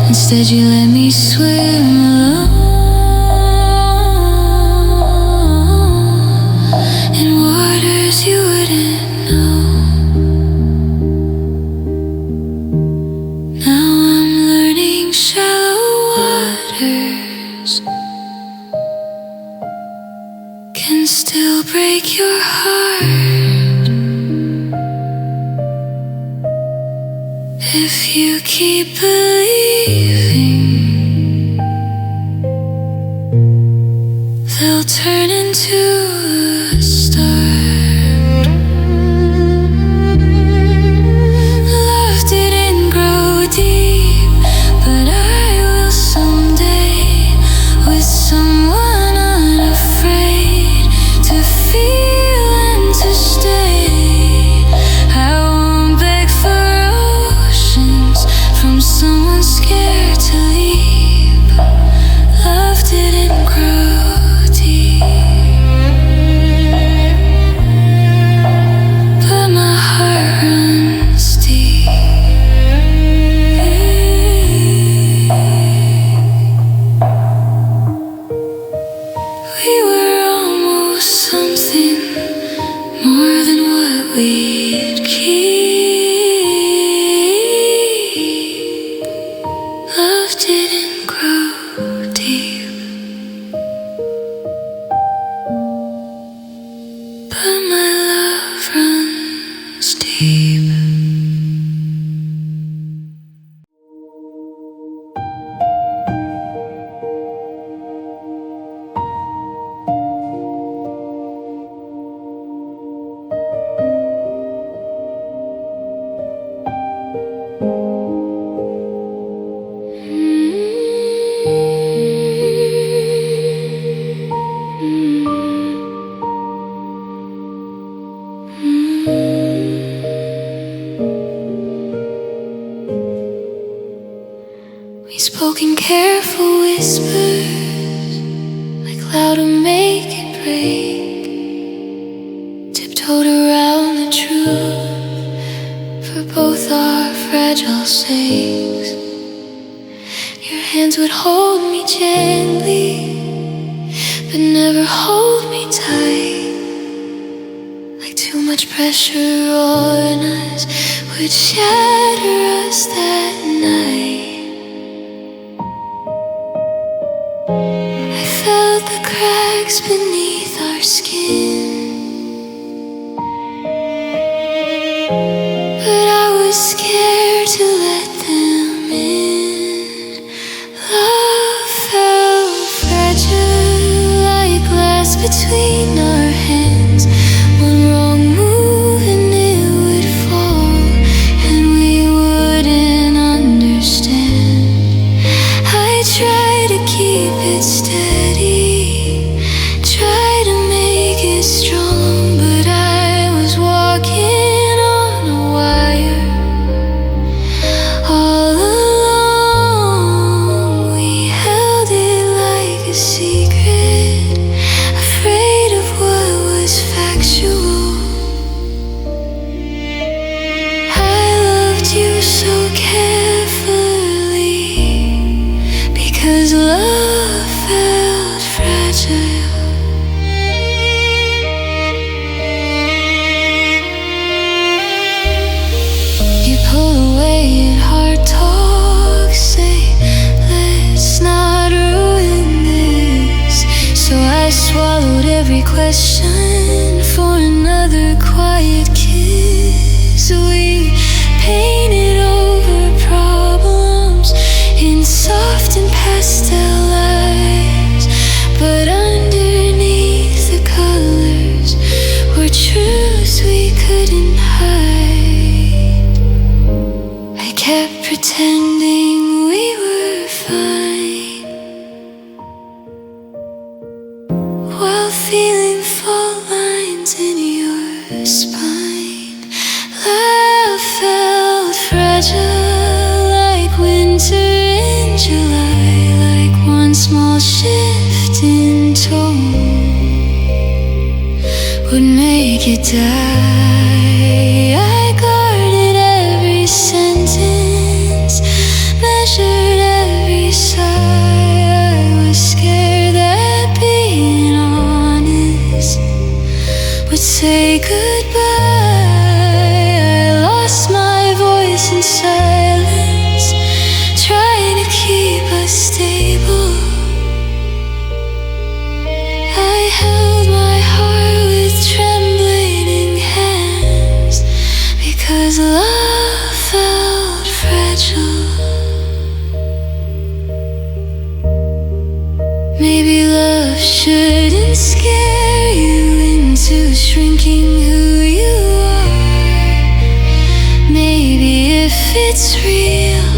Instead you let me swim alone in waters you wouldn't know. Now I'm learning shallow waters can still break your heart if you keep believing they'll turn into a start. spoken careful whispers, like loud to make it break. Tiptoed around the truth for both our fragile sakes. Your hands would hold me gently, but never hold me tight. Like too much pressure on us would shatter us that night. I felt the cracks beneath our skin, but I was scared to let them in. Love felt fragile, like glass between our hands. One wrong move and it would fall, and we wouldn't understand. I tried to keep it steady, try to make it strong, but I was walking on a wire. All along we held it like a secret, afraid of what was factual. I loved you so carefully because love felt fragile. You pull away at hard talk, say let's not ruin this. So I swallowed every question for another quiet kiss. We painted over problems in soft and pastel lights, but underneath the colors were truths we couldn't hide. I kept pretending we were fine, while feeling fault lines in your spine. Love felt fragile, like winter in July, like one small shift in tone would make it die. I guarded every sentence, measured every sigh. I was scared that being honest would say goodbye. I lost my voice in silence, trying to keep us stable. I held my heart with trembling hands because love felt fragile. Maybe love shouldn't scare you into shrinking who you are. Maybe if it's real,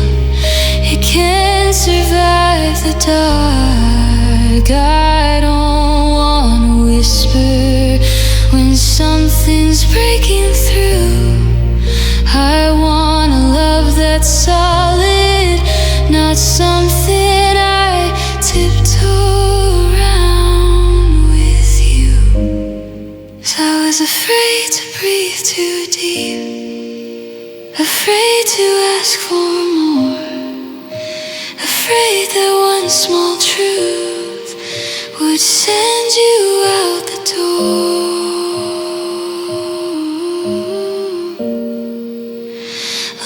it can survive the dark. I don't wanna whisper when something's breaking through. I want a love that's solid, not something I tiptoe around with you. 'Cause I was afraid to breathe too deep, afraid to ask for more, afraid that one small truth would send you out the door.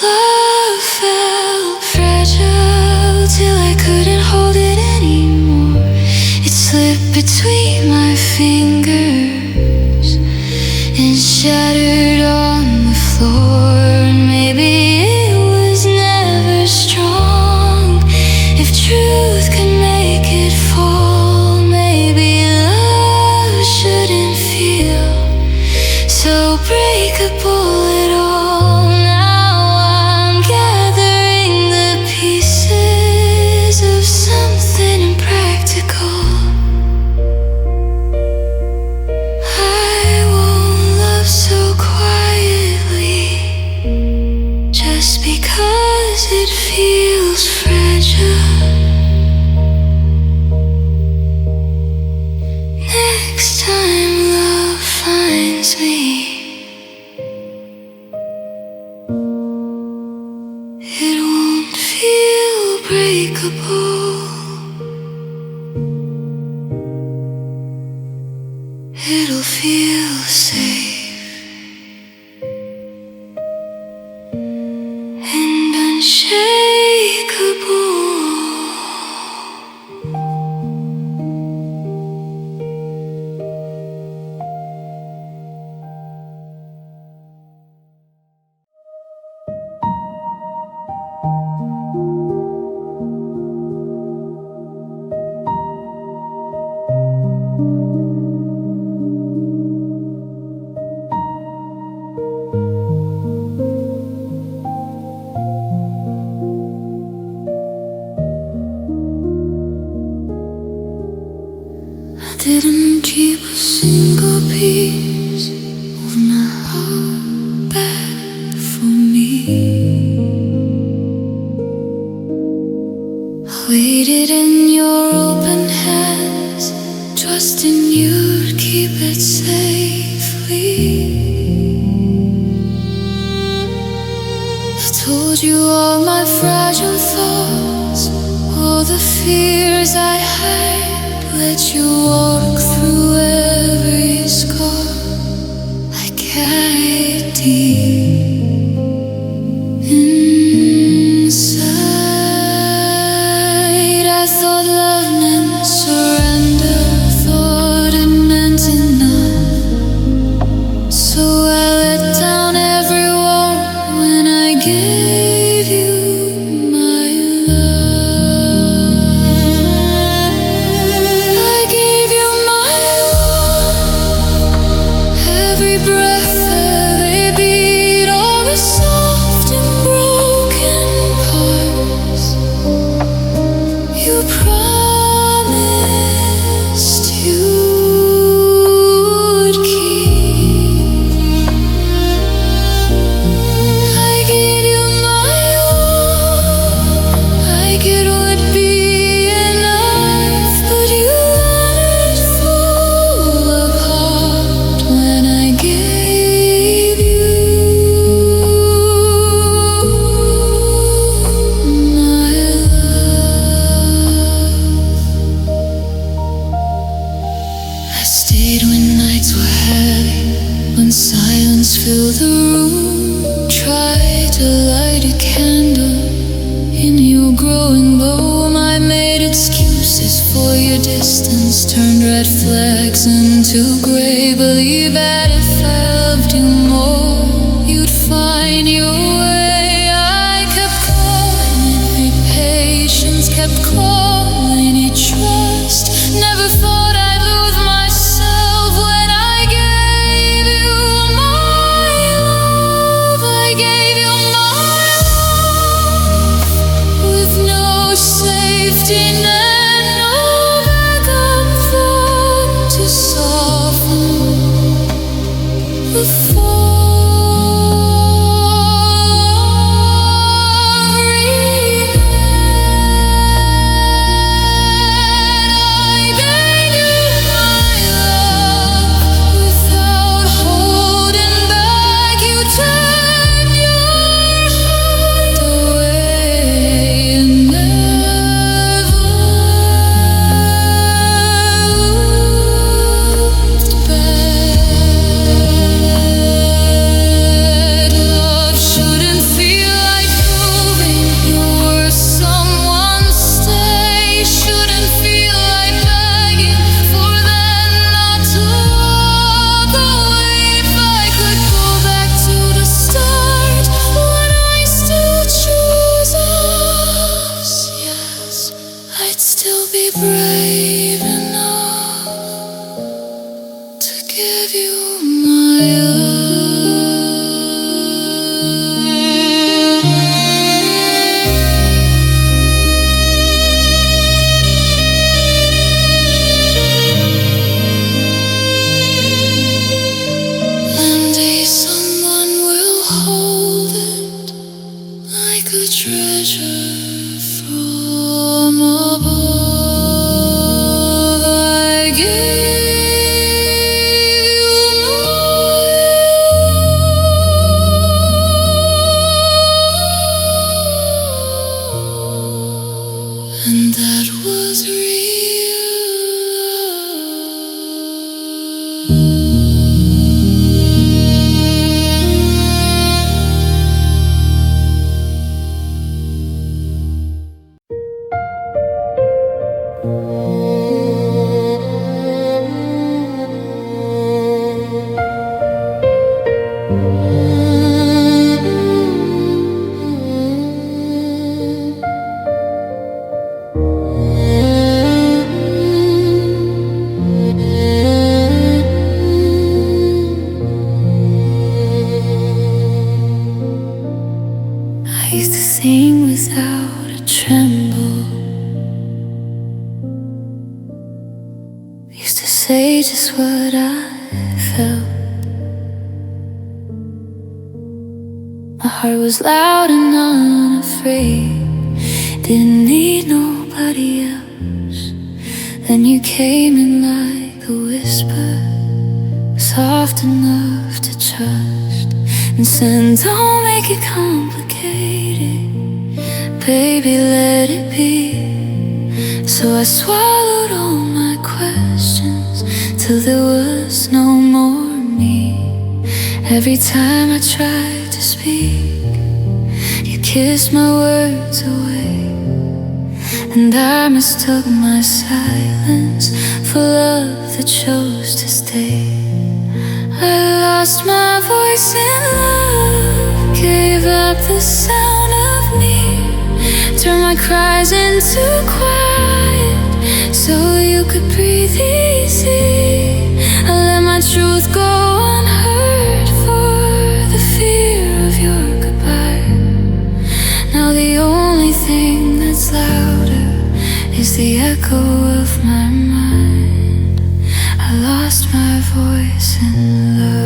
Love felt fragile till I couldn't hold it anymore. It slipped between my fingers and shattered on the floor. And maybe it was never strong. If truth could make it fall, maybe love shouldn't feel so breakable at all. Now I'm gathering the pieces of something impractical. I won't love so quietly just because it feels fragile. unbreakable. It'll feel safe and unshakable. Didn't keep a single piece of my heart back from me. I waited in your open hands, trusting you'd keep it safely. I told you all my fragile thoughts, all the fears I had. Let you walk through every scar I carried deep inside. I thought love meant surrender, thought it meant enough. So I let down everyone when I gave you my love. Every breath, every beat, all the soft and broken parts you promised you'd keep. I gave you my all, I get would be enough, but you let it fall apart when I gave you my love. I stayed when nights were heavy, when silence filled the room. Tried to light a candle in your growing gloom. I made excuses for your distance, turned red flags into gray. Believe that if I loved you more, you'd find your way. I kept calling it be patience, kept calling it trust. Never thought I'd lose myself when I gave you my love. I gave you my love with no safety net, no backup thought to soften the fall. I gave you my love without holding back. You turned your heart away and never looked back. Love shouldn't feel like proving you're worth someone's stay. Shouldn't feel like begging for them not to walk away. If I could go back to the start, would I still choose us? Yes, I'd still be brave enough to give you my love. One day someone will hold it like a treasure from above. I gave you my used to sing without a tremble. Used to say just what I felt. My heart was loud and unafraid. Didn't need nobody else. Then you came in like a whisper, soft enough to trust, and said, don't make it complicated, baby, let it be. So I swallowed all my questions till there was no more me. Every time I tried to speak, you kissed my words away, and I mistook my silence for love that chose to stay. I lost my voice in love, gave up the sound of me, turned my cries into quiet so you could breathe easy. I let my truth go unheard for the fear of your goodbye. Now the only thing that's louder is the echo of my mind. I lost my voice in love.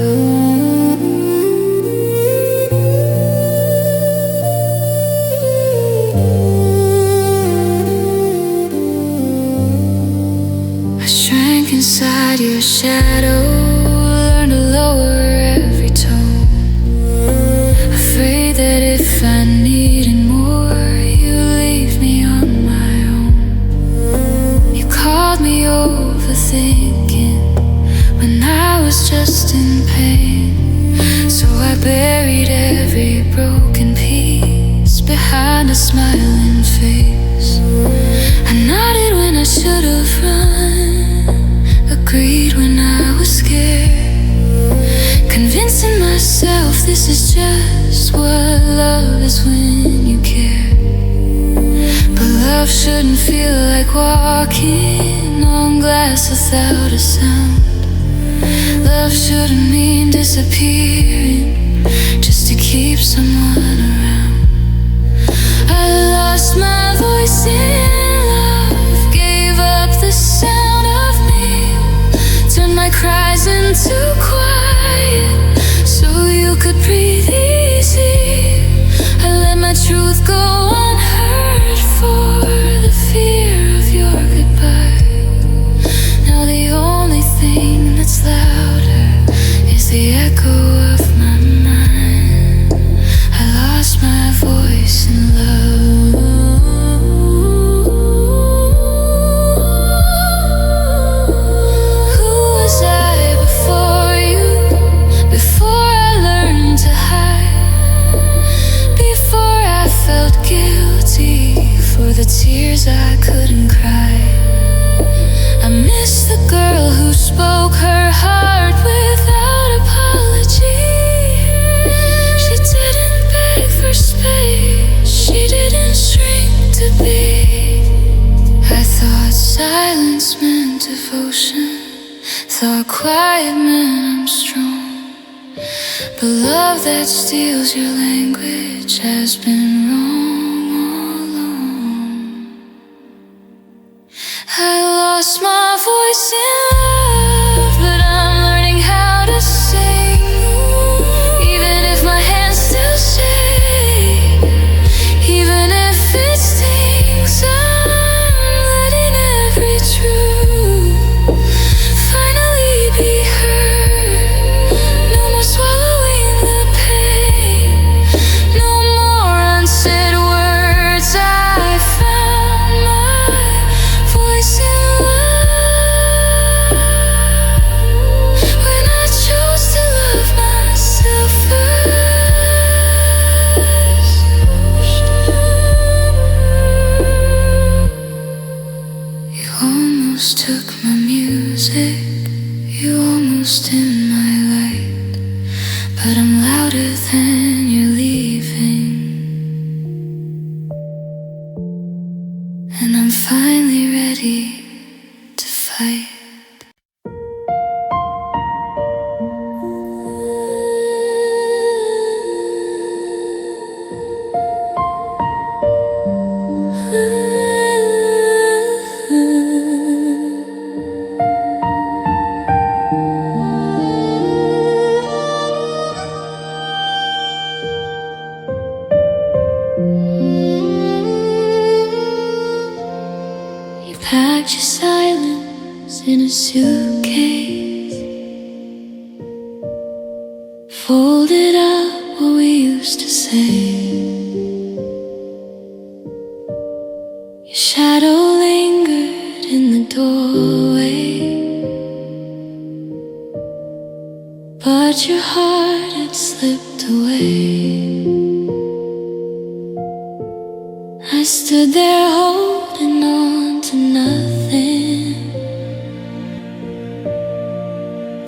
I shrank inside your shadow, learned to lower every tone, afraid that if I needed more, you'd leave me on my own. You called me overthinking when I was just in pain, so I buried every broken piece behind a smiling face. I nodded when I should have run, agreed when I was scared, convincing myself this is just what love is when you care. But love shouldn't feel like walking on glass without a sound. Love shouldn't mean disappearing just to keep someone around. I lost my voice in love, gave up the sound of me, turned my cries into quiet so you could breathe easy. I let my truth go unheard for the fear of your goodbye. Now the only thing that's louder is the echo of my mind. I lost my voice in love. Who was I before you? Before I learned to hide, before I felt guilty for the tears I couldn't cry. I miss the girl who spoke her heart without apology. She didn't beg for space, she didn't shrink to be. I thought silence meant devotion, thought quiet meant I'm strong. But love that steals your language has been wrong all along. I lost my voice in love, but I'm learning how to sing. Even if my hands still shake, even if it stings, I'm letting every truth finally be heard. No more swallowing the pain, no more unsaid words. I found my voice in love when I chose to love myself first. You almost took my music, you almost in my light, but I'm louder than you're leaving, and I'm finally ready to fight. packed your silence in a suitcase, folded up what we used to say. Your shadow lingered in the doorway, but your heart had slipped away. I stood there holding on to nothing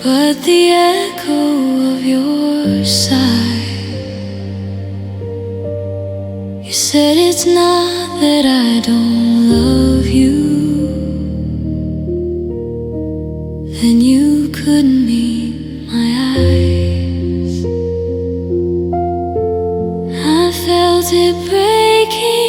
but the echo of your sigh. You said it's not that I don't love you, then you couldn't meet my eyes. I felt it breaking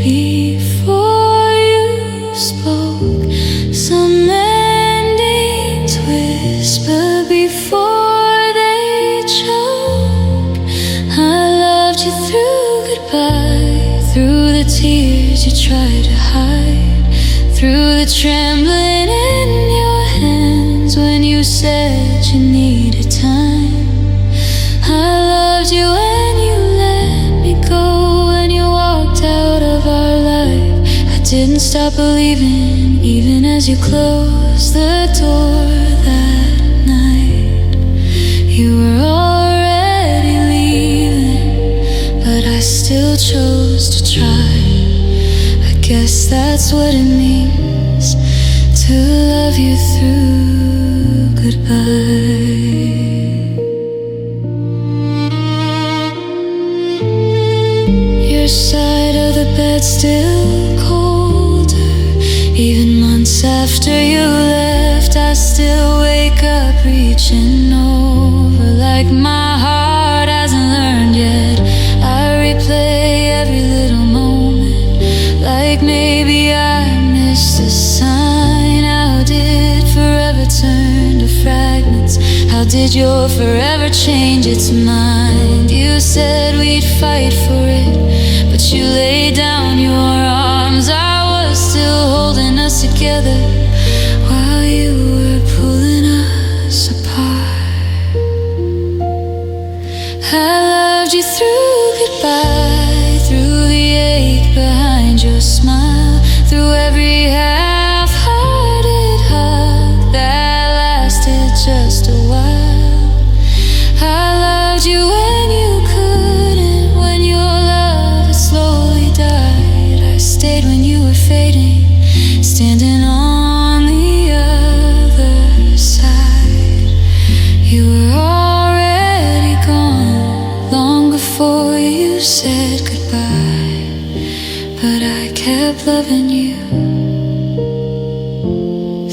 before you spoke. Some endings whisper before they choke. I loved you through goodbye, through the tears you tried to hide, through the trembling in your hands when you said you needed time. I loved you when you let me go, when you walked out of our life. I didn't stop believing, even as you closed the door that night. You were already leaving, but I still chose to try. I guess that's what it means to love you through goodbye. Your side of the bed still colder, even months after you left. I still wake up reaching over, like my heart hasn't learned yet. I replay every little moment, like maybe I missed a sign. How did forever turn to fragments? How did your forever change its mind? You said we'd fight for it, but you laid down your arms. I was still holding us together while you were pulling us apart. I loved you through goodbye, through the ache behind your smile, through every half-hearted hug that lasted just a while. I loved you when you couldn't, when your love had slowly died. I stayed when you were fading, standing on the other side. You were already gone, long before you said goodbye, but I kept loving you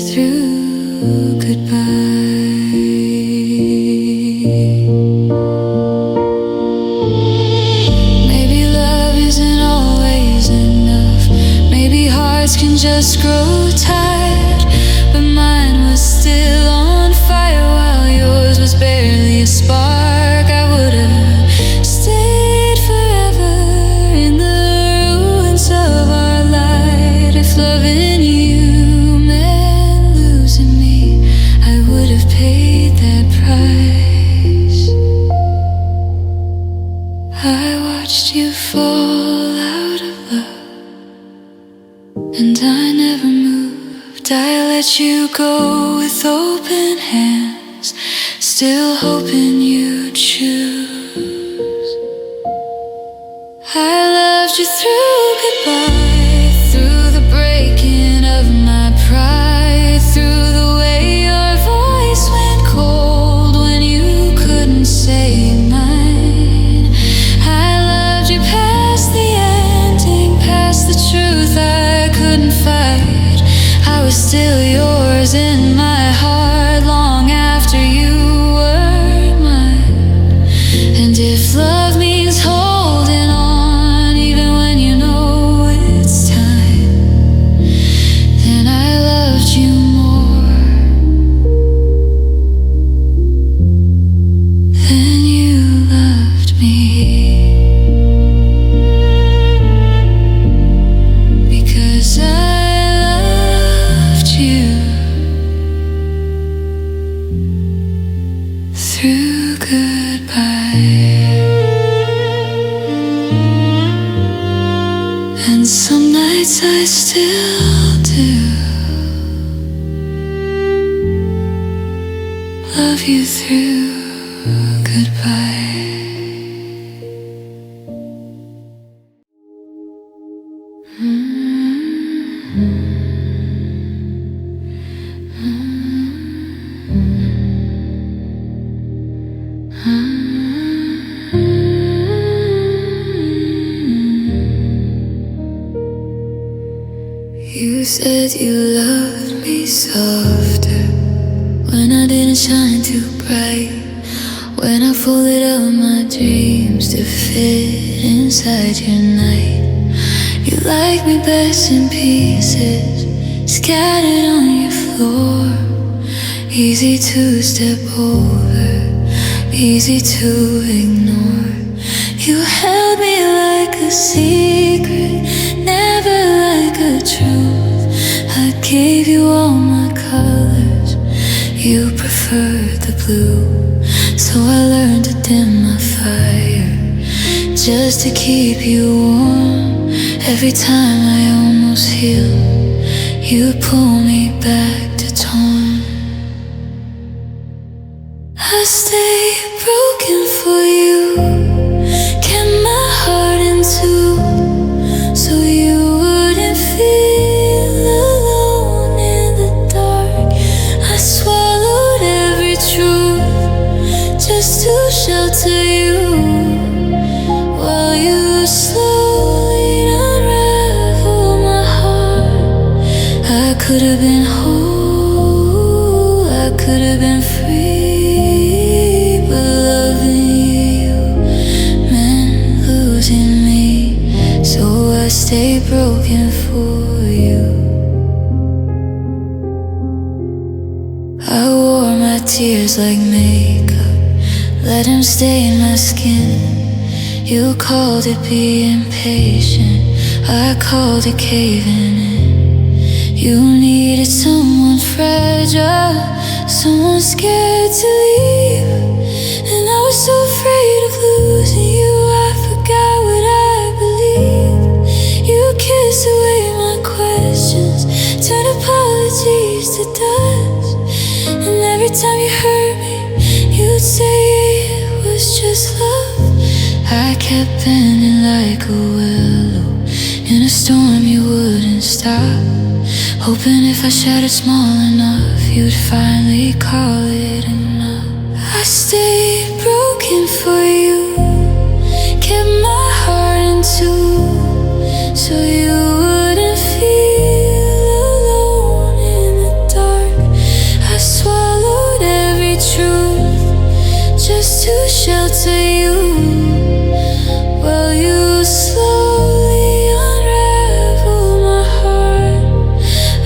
through goodbye. Maybe love isn't always enough, maybe hearts can just grow tired, but mine was still on fire while yours was barely a spark. I would've stayed forever in the ruins of our light. If loving you meant losing me, I would've paid that price. I watched you fall out of love, and I never moved. I let you go with open hands, still hoping you'd choose. I loved you through goodbye, through the breaking of my pride, through the way your voice went cold when you couldn't say mine. I loved you past the ending, past the truth I couldn't fight. I was still yours in my heart long after you were mine. And if love means holding on, even when you know it's And some nights I still do love you through goodbye. You said you loved me softer when I didn't shine too bright, when I folded up my dreams to fit inside your night. You like me best in pieces, scattered on your floor, easy to step over, easy to ignore. You held me like a secret, never like a truth. I gave you all my colors, you preferred the blue. So I learned to dim my fire, just to keep you warm. Every time I almost heal, you pull me back to torn. I stay broken for you, kept my heart in two, so you wouldn't feel alone in the dark. I swallowed every truth just to shelter you, while you slowly unravel my heart. I could have been whole, I could have been free, but loving you meant losing me. So I stay broken for you. I wore my tears like makeup, let them stain my skin. You called it being patient, I called it caving in. You needed someone fragile, someone scared to leave, and I was so afraid of losing you. I forgot what I believed. You kissed away my questions, turned apologies to dust, and every time you hurt me, you'd say it was just love. I kept bending like a willow, in a storm you wouldn't stop, hoping if I shattered small enough, you'd finally call it enough. I stayed broken for you, kept my heart in two, so you wouldn't feel alone in the dark. I swallowed every truth just to shelter you, while you slowly unravel my heart.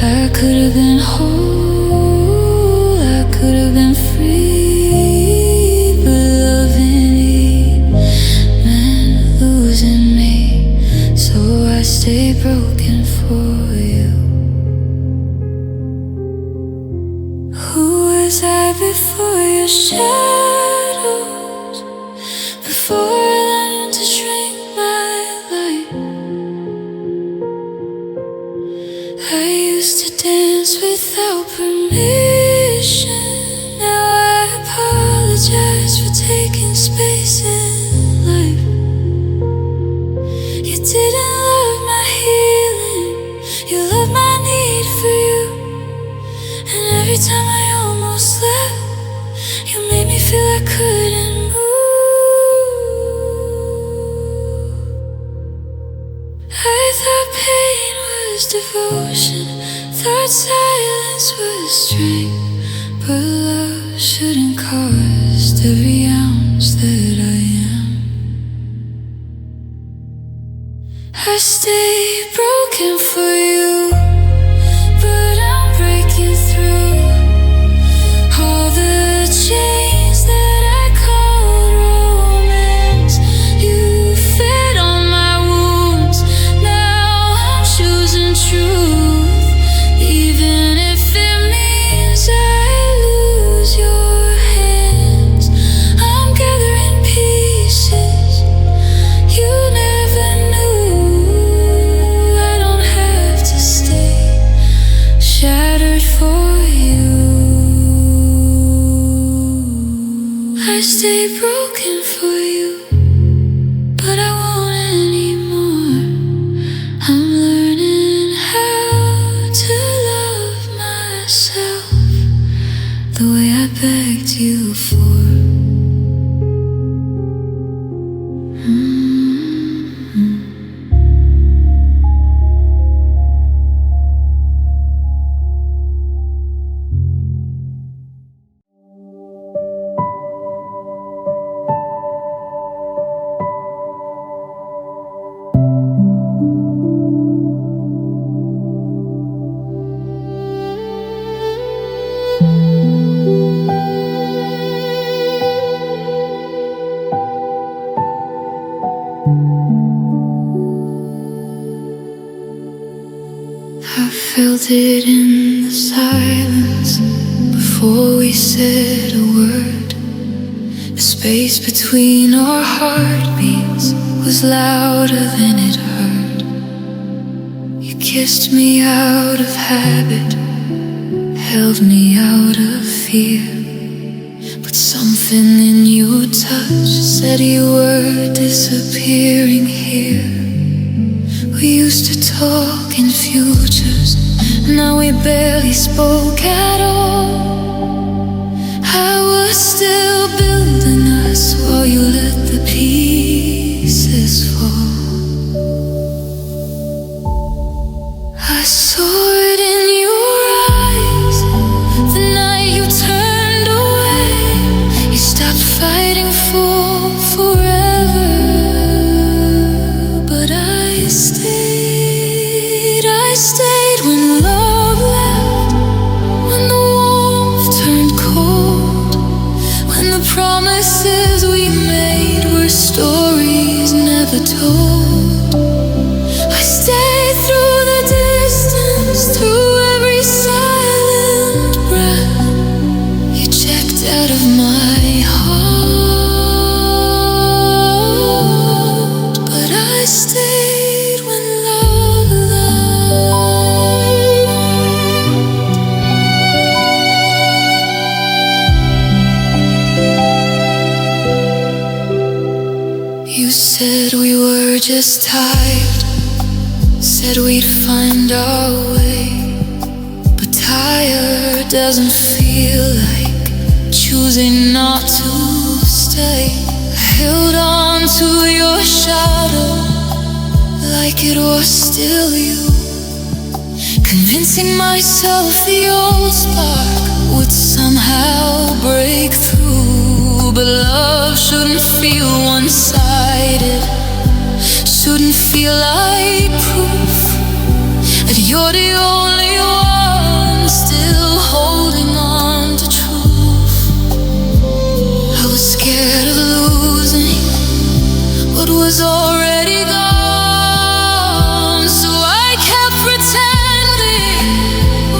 I could have been whole, I could have been free, but loving you meant losing me. So I stay broken for you. Who was I before your shadows? Before I learned to shrink my light, I used to dance without permission. Now I apologize for taking space in life. You didn't love my healing, you loved my need for you. And every time I almost left, you made me feel I couldn't move. I thought pain was devotion, thought silence was strength, but love shouldn't cost every ounce that I am. I stay broken for you, but I'm breaking through all the chains that I called romance. You fed on my wounds, now I'm choosing truth, even if it means I lose your hands. I'm gathering pieces you never knew. stay broken for you, but I won't anymore. I'm learning how to love myself the way I begged you for. I felt it in the silence before we said a word. The space between our heartbeats was louder than it hurt. You kissed me out of habit, held me out of fear, but something in your touch said you were disappearing here. We used to talk in futures, now we barely spoke at all. I was still building us while you let the pieces fall. I saw it in your eyes the night you turned away. You stopped fighting for forever, but I stayed when love left, when the warmth turned cold, when the promises we made were stories never told. I stayed through the distance, through every silent breath. You checked out of my heart, but I stayed when love left. You said we were just tired, said we'd find our way, but tired doesn't feel like choosing not to stay. I held on to your shadow like it was still you, convincing myself the old spark would somehow break through. But love shouldn't feel one-sided, shouldn't feel like proof that you're the only one still holding on to truth. I was scared of losing what was already gone, so I kept pretending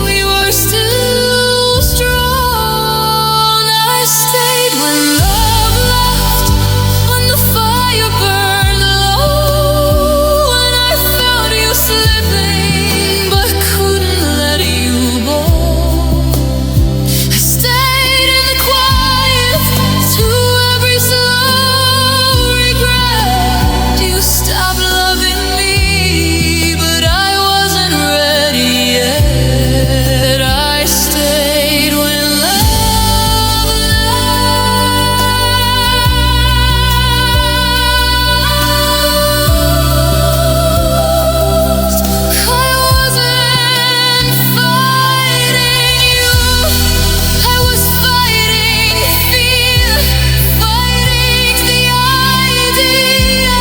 we were still strong. I stayed when love left, when the fire burned low, when I felt you slipping but couldn't let you go. I stayed in the quiet, through every slow regret. You stopped loving me, but I wasn't ready yet. I stayed when love left. I wasn't fighting you, I was fighting fear, fighting the idea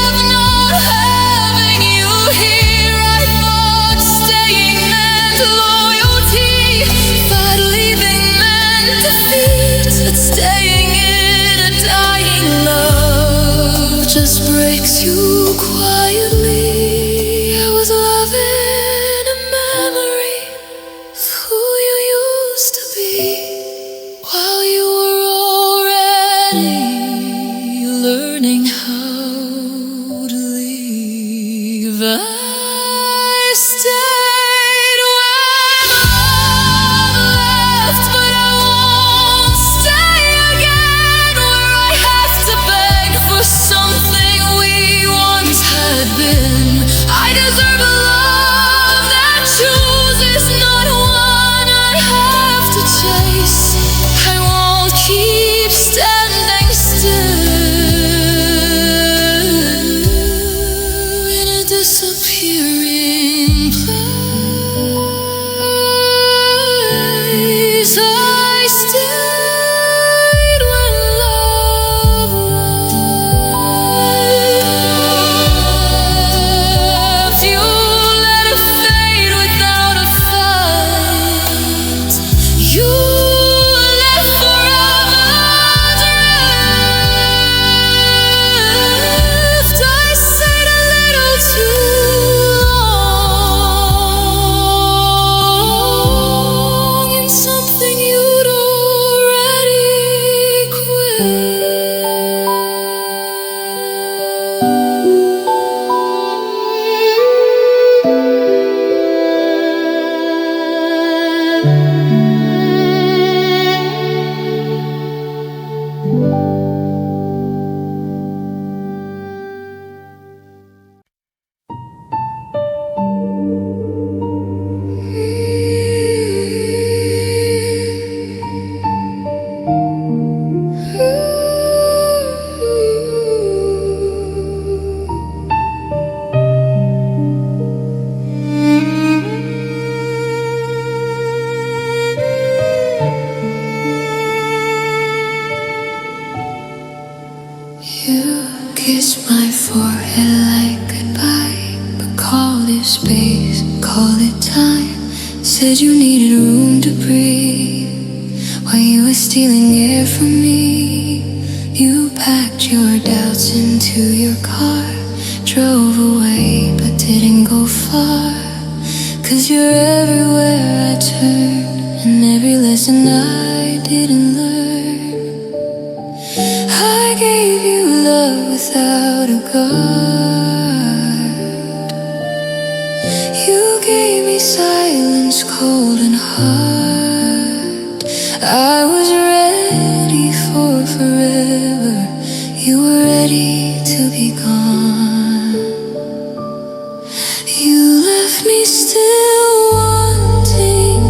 of not having you here. I thought staying meant loyalty, thought leaving meant defeat, but staying in a dying love just breaks you quietly. I was loving a memory of who you used to be, while you were already learning how to leave. I stayed when love left, but I won't stay again where disappearing place. I stayed when love left. You let it fade without a fight. You left forever adrift. I stayed a little too long in something you'd already quit. You kissed my forehead like goodbye, but called it space, called it time. Said you needed room to breathe while you were stealing air from me. You packed your doubts into your car, drove away but didn't go far. 'Cause you're everywhere I turn, and every lesson I didn't learn. I gave you love without a guard. You gave me silence, cold and hard. I was ready for forever. You were ready to be gone. You left me still wanting,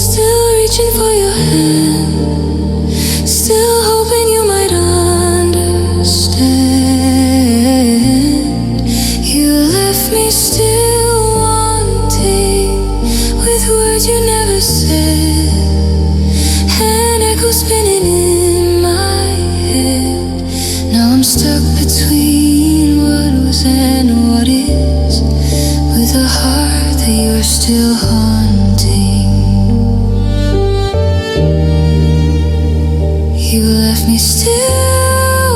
still reaching for your hand, still hoping you might understand. You left me still wanting, with words you never said, an echo spinning in my head. Now I'm stuck between what was and what is, with a heart that you're still haunting. You left me still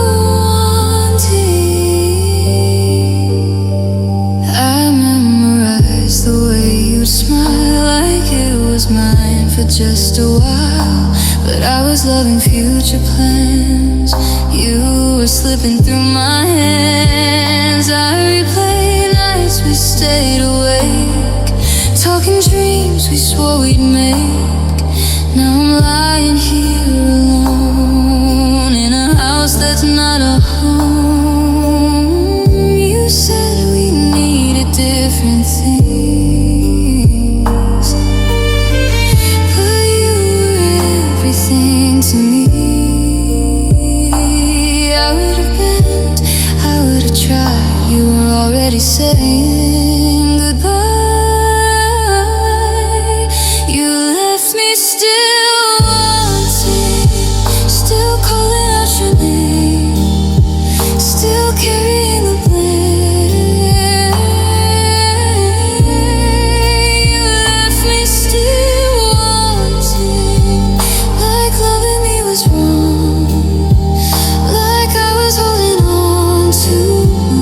wanting. I memorized the way you smiled like it was mine for just a while, but I was loving future plans. You were slipping through my hands. I replayed nights we stayed awake, talking dreams we swore we'd make. Now I'm lying here alone in a house that's not a home. You said we needed different things, but you were everything to me. I would have bent, I would have tried. You were already saying goodbye. You left me still wanting, still calling out your name, still carrying the blame. You left me still wanting, like loving me was wrong, like I was holding on too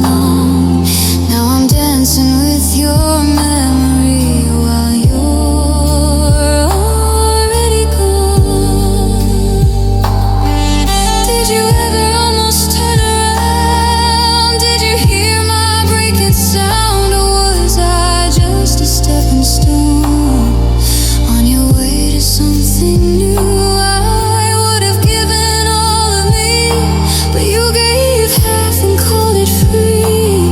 long. Now I'm dancing with your memory while you're already gone. Did you ever almost turn around? Did you hear my breaking sound? Or was I just a stepping stone on your way to something new? I would have given all of me, but you gave half and called it free.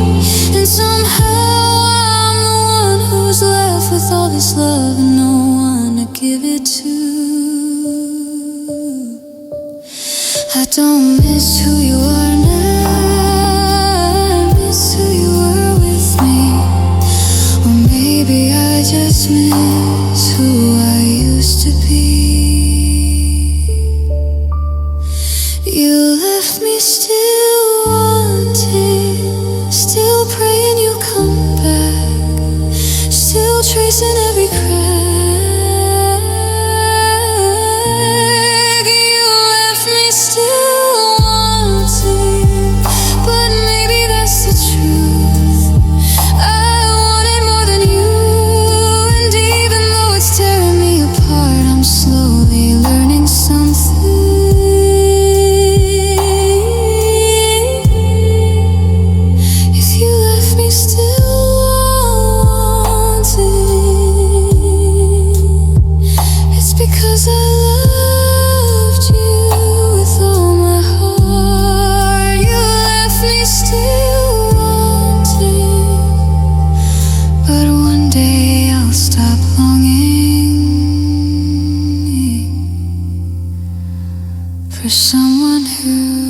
And somehow I'm the one just miss who I used to be. You left me still wanting, still praying you'll come back, still tracing every crack. You left me still wanting, but maybe that's the truth. I wanted more than you, and even though it's tearing me apart, I'm slowly learning something. If you left me still wanting, it's because I loved you with all my heart. You left me still wanting, but one day I'll stop longing for someone who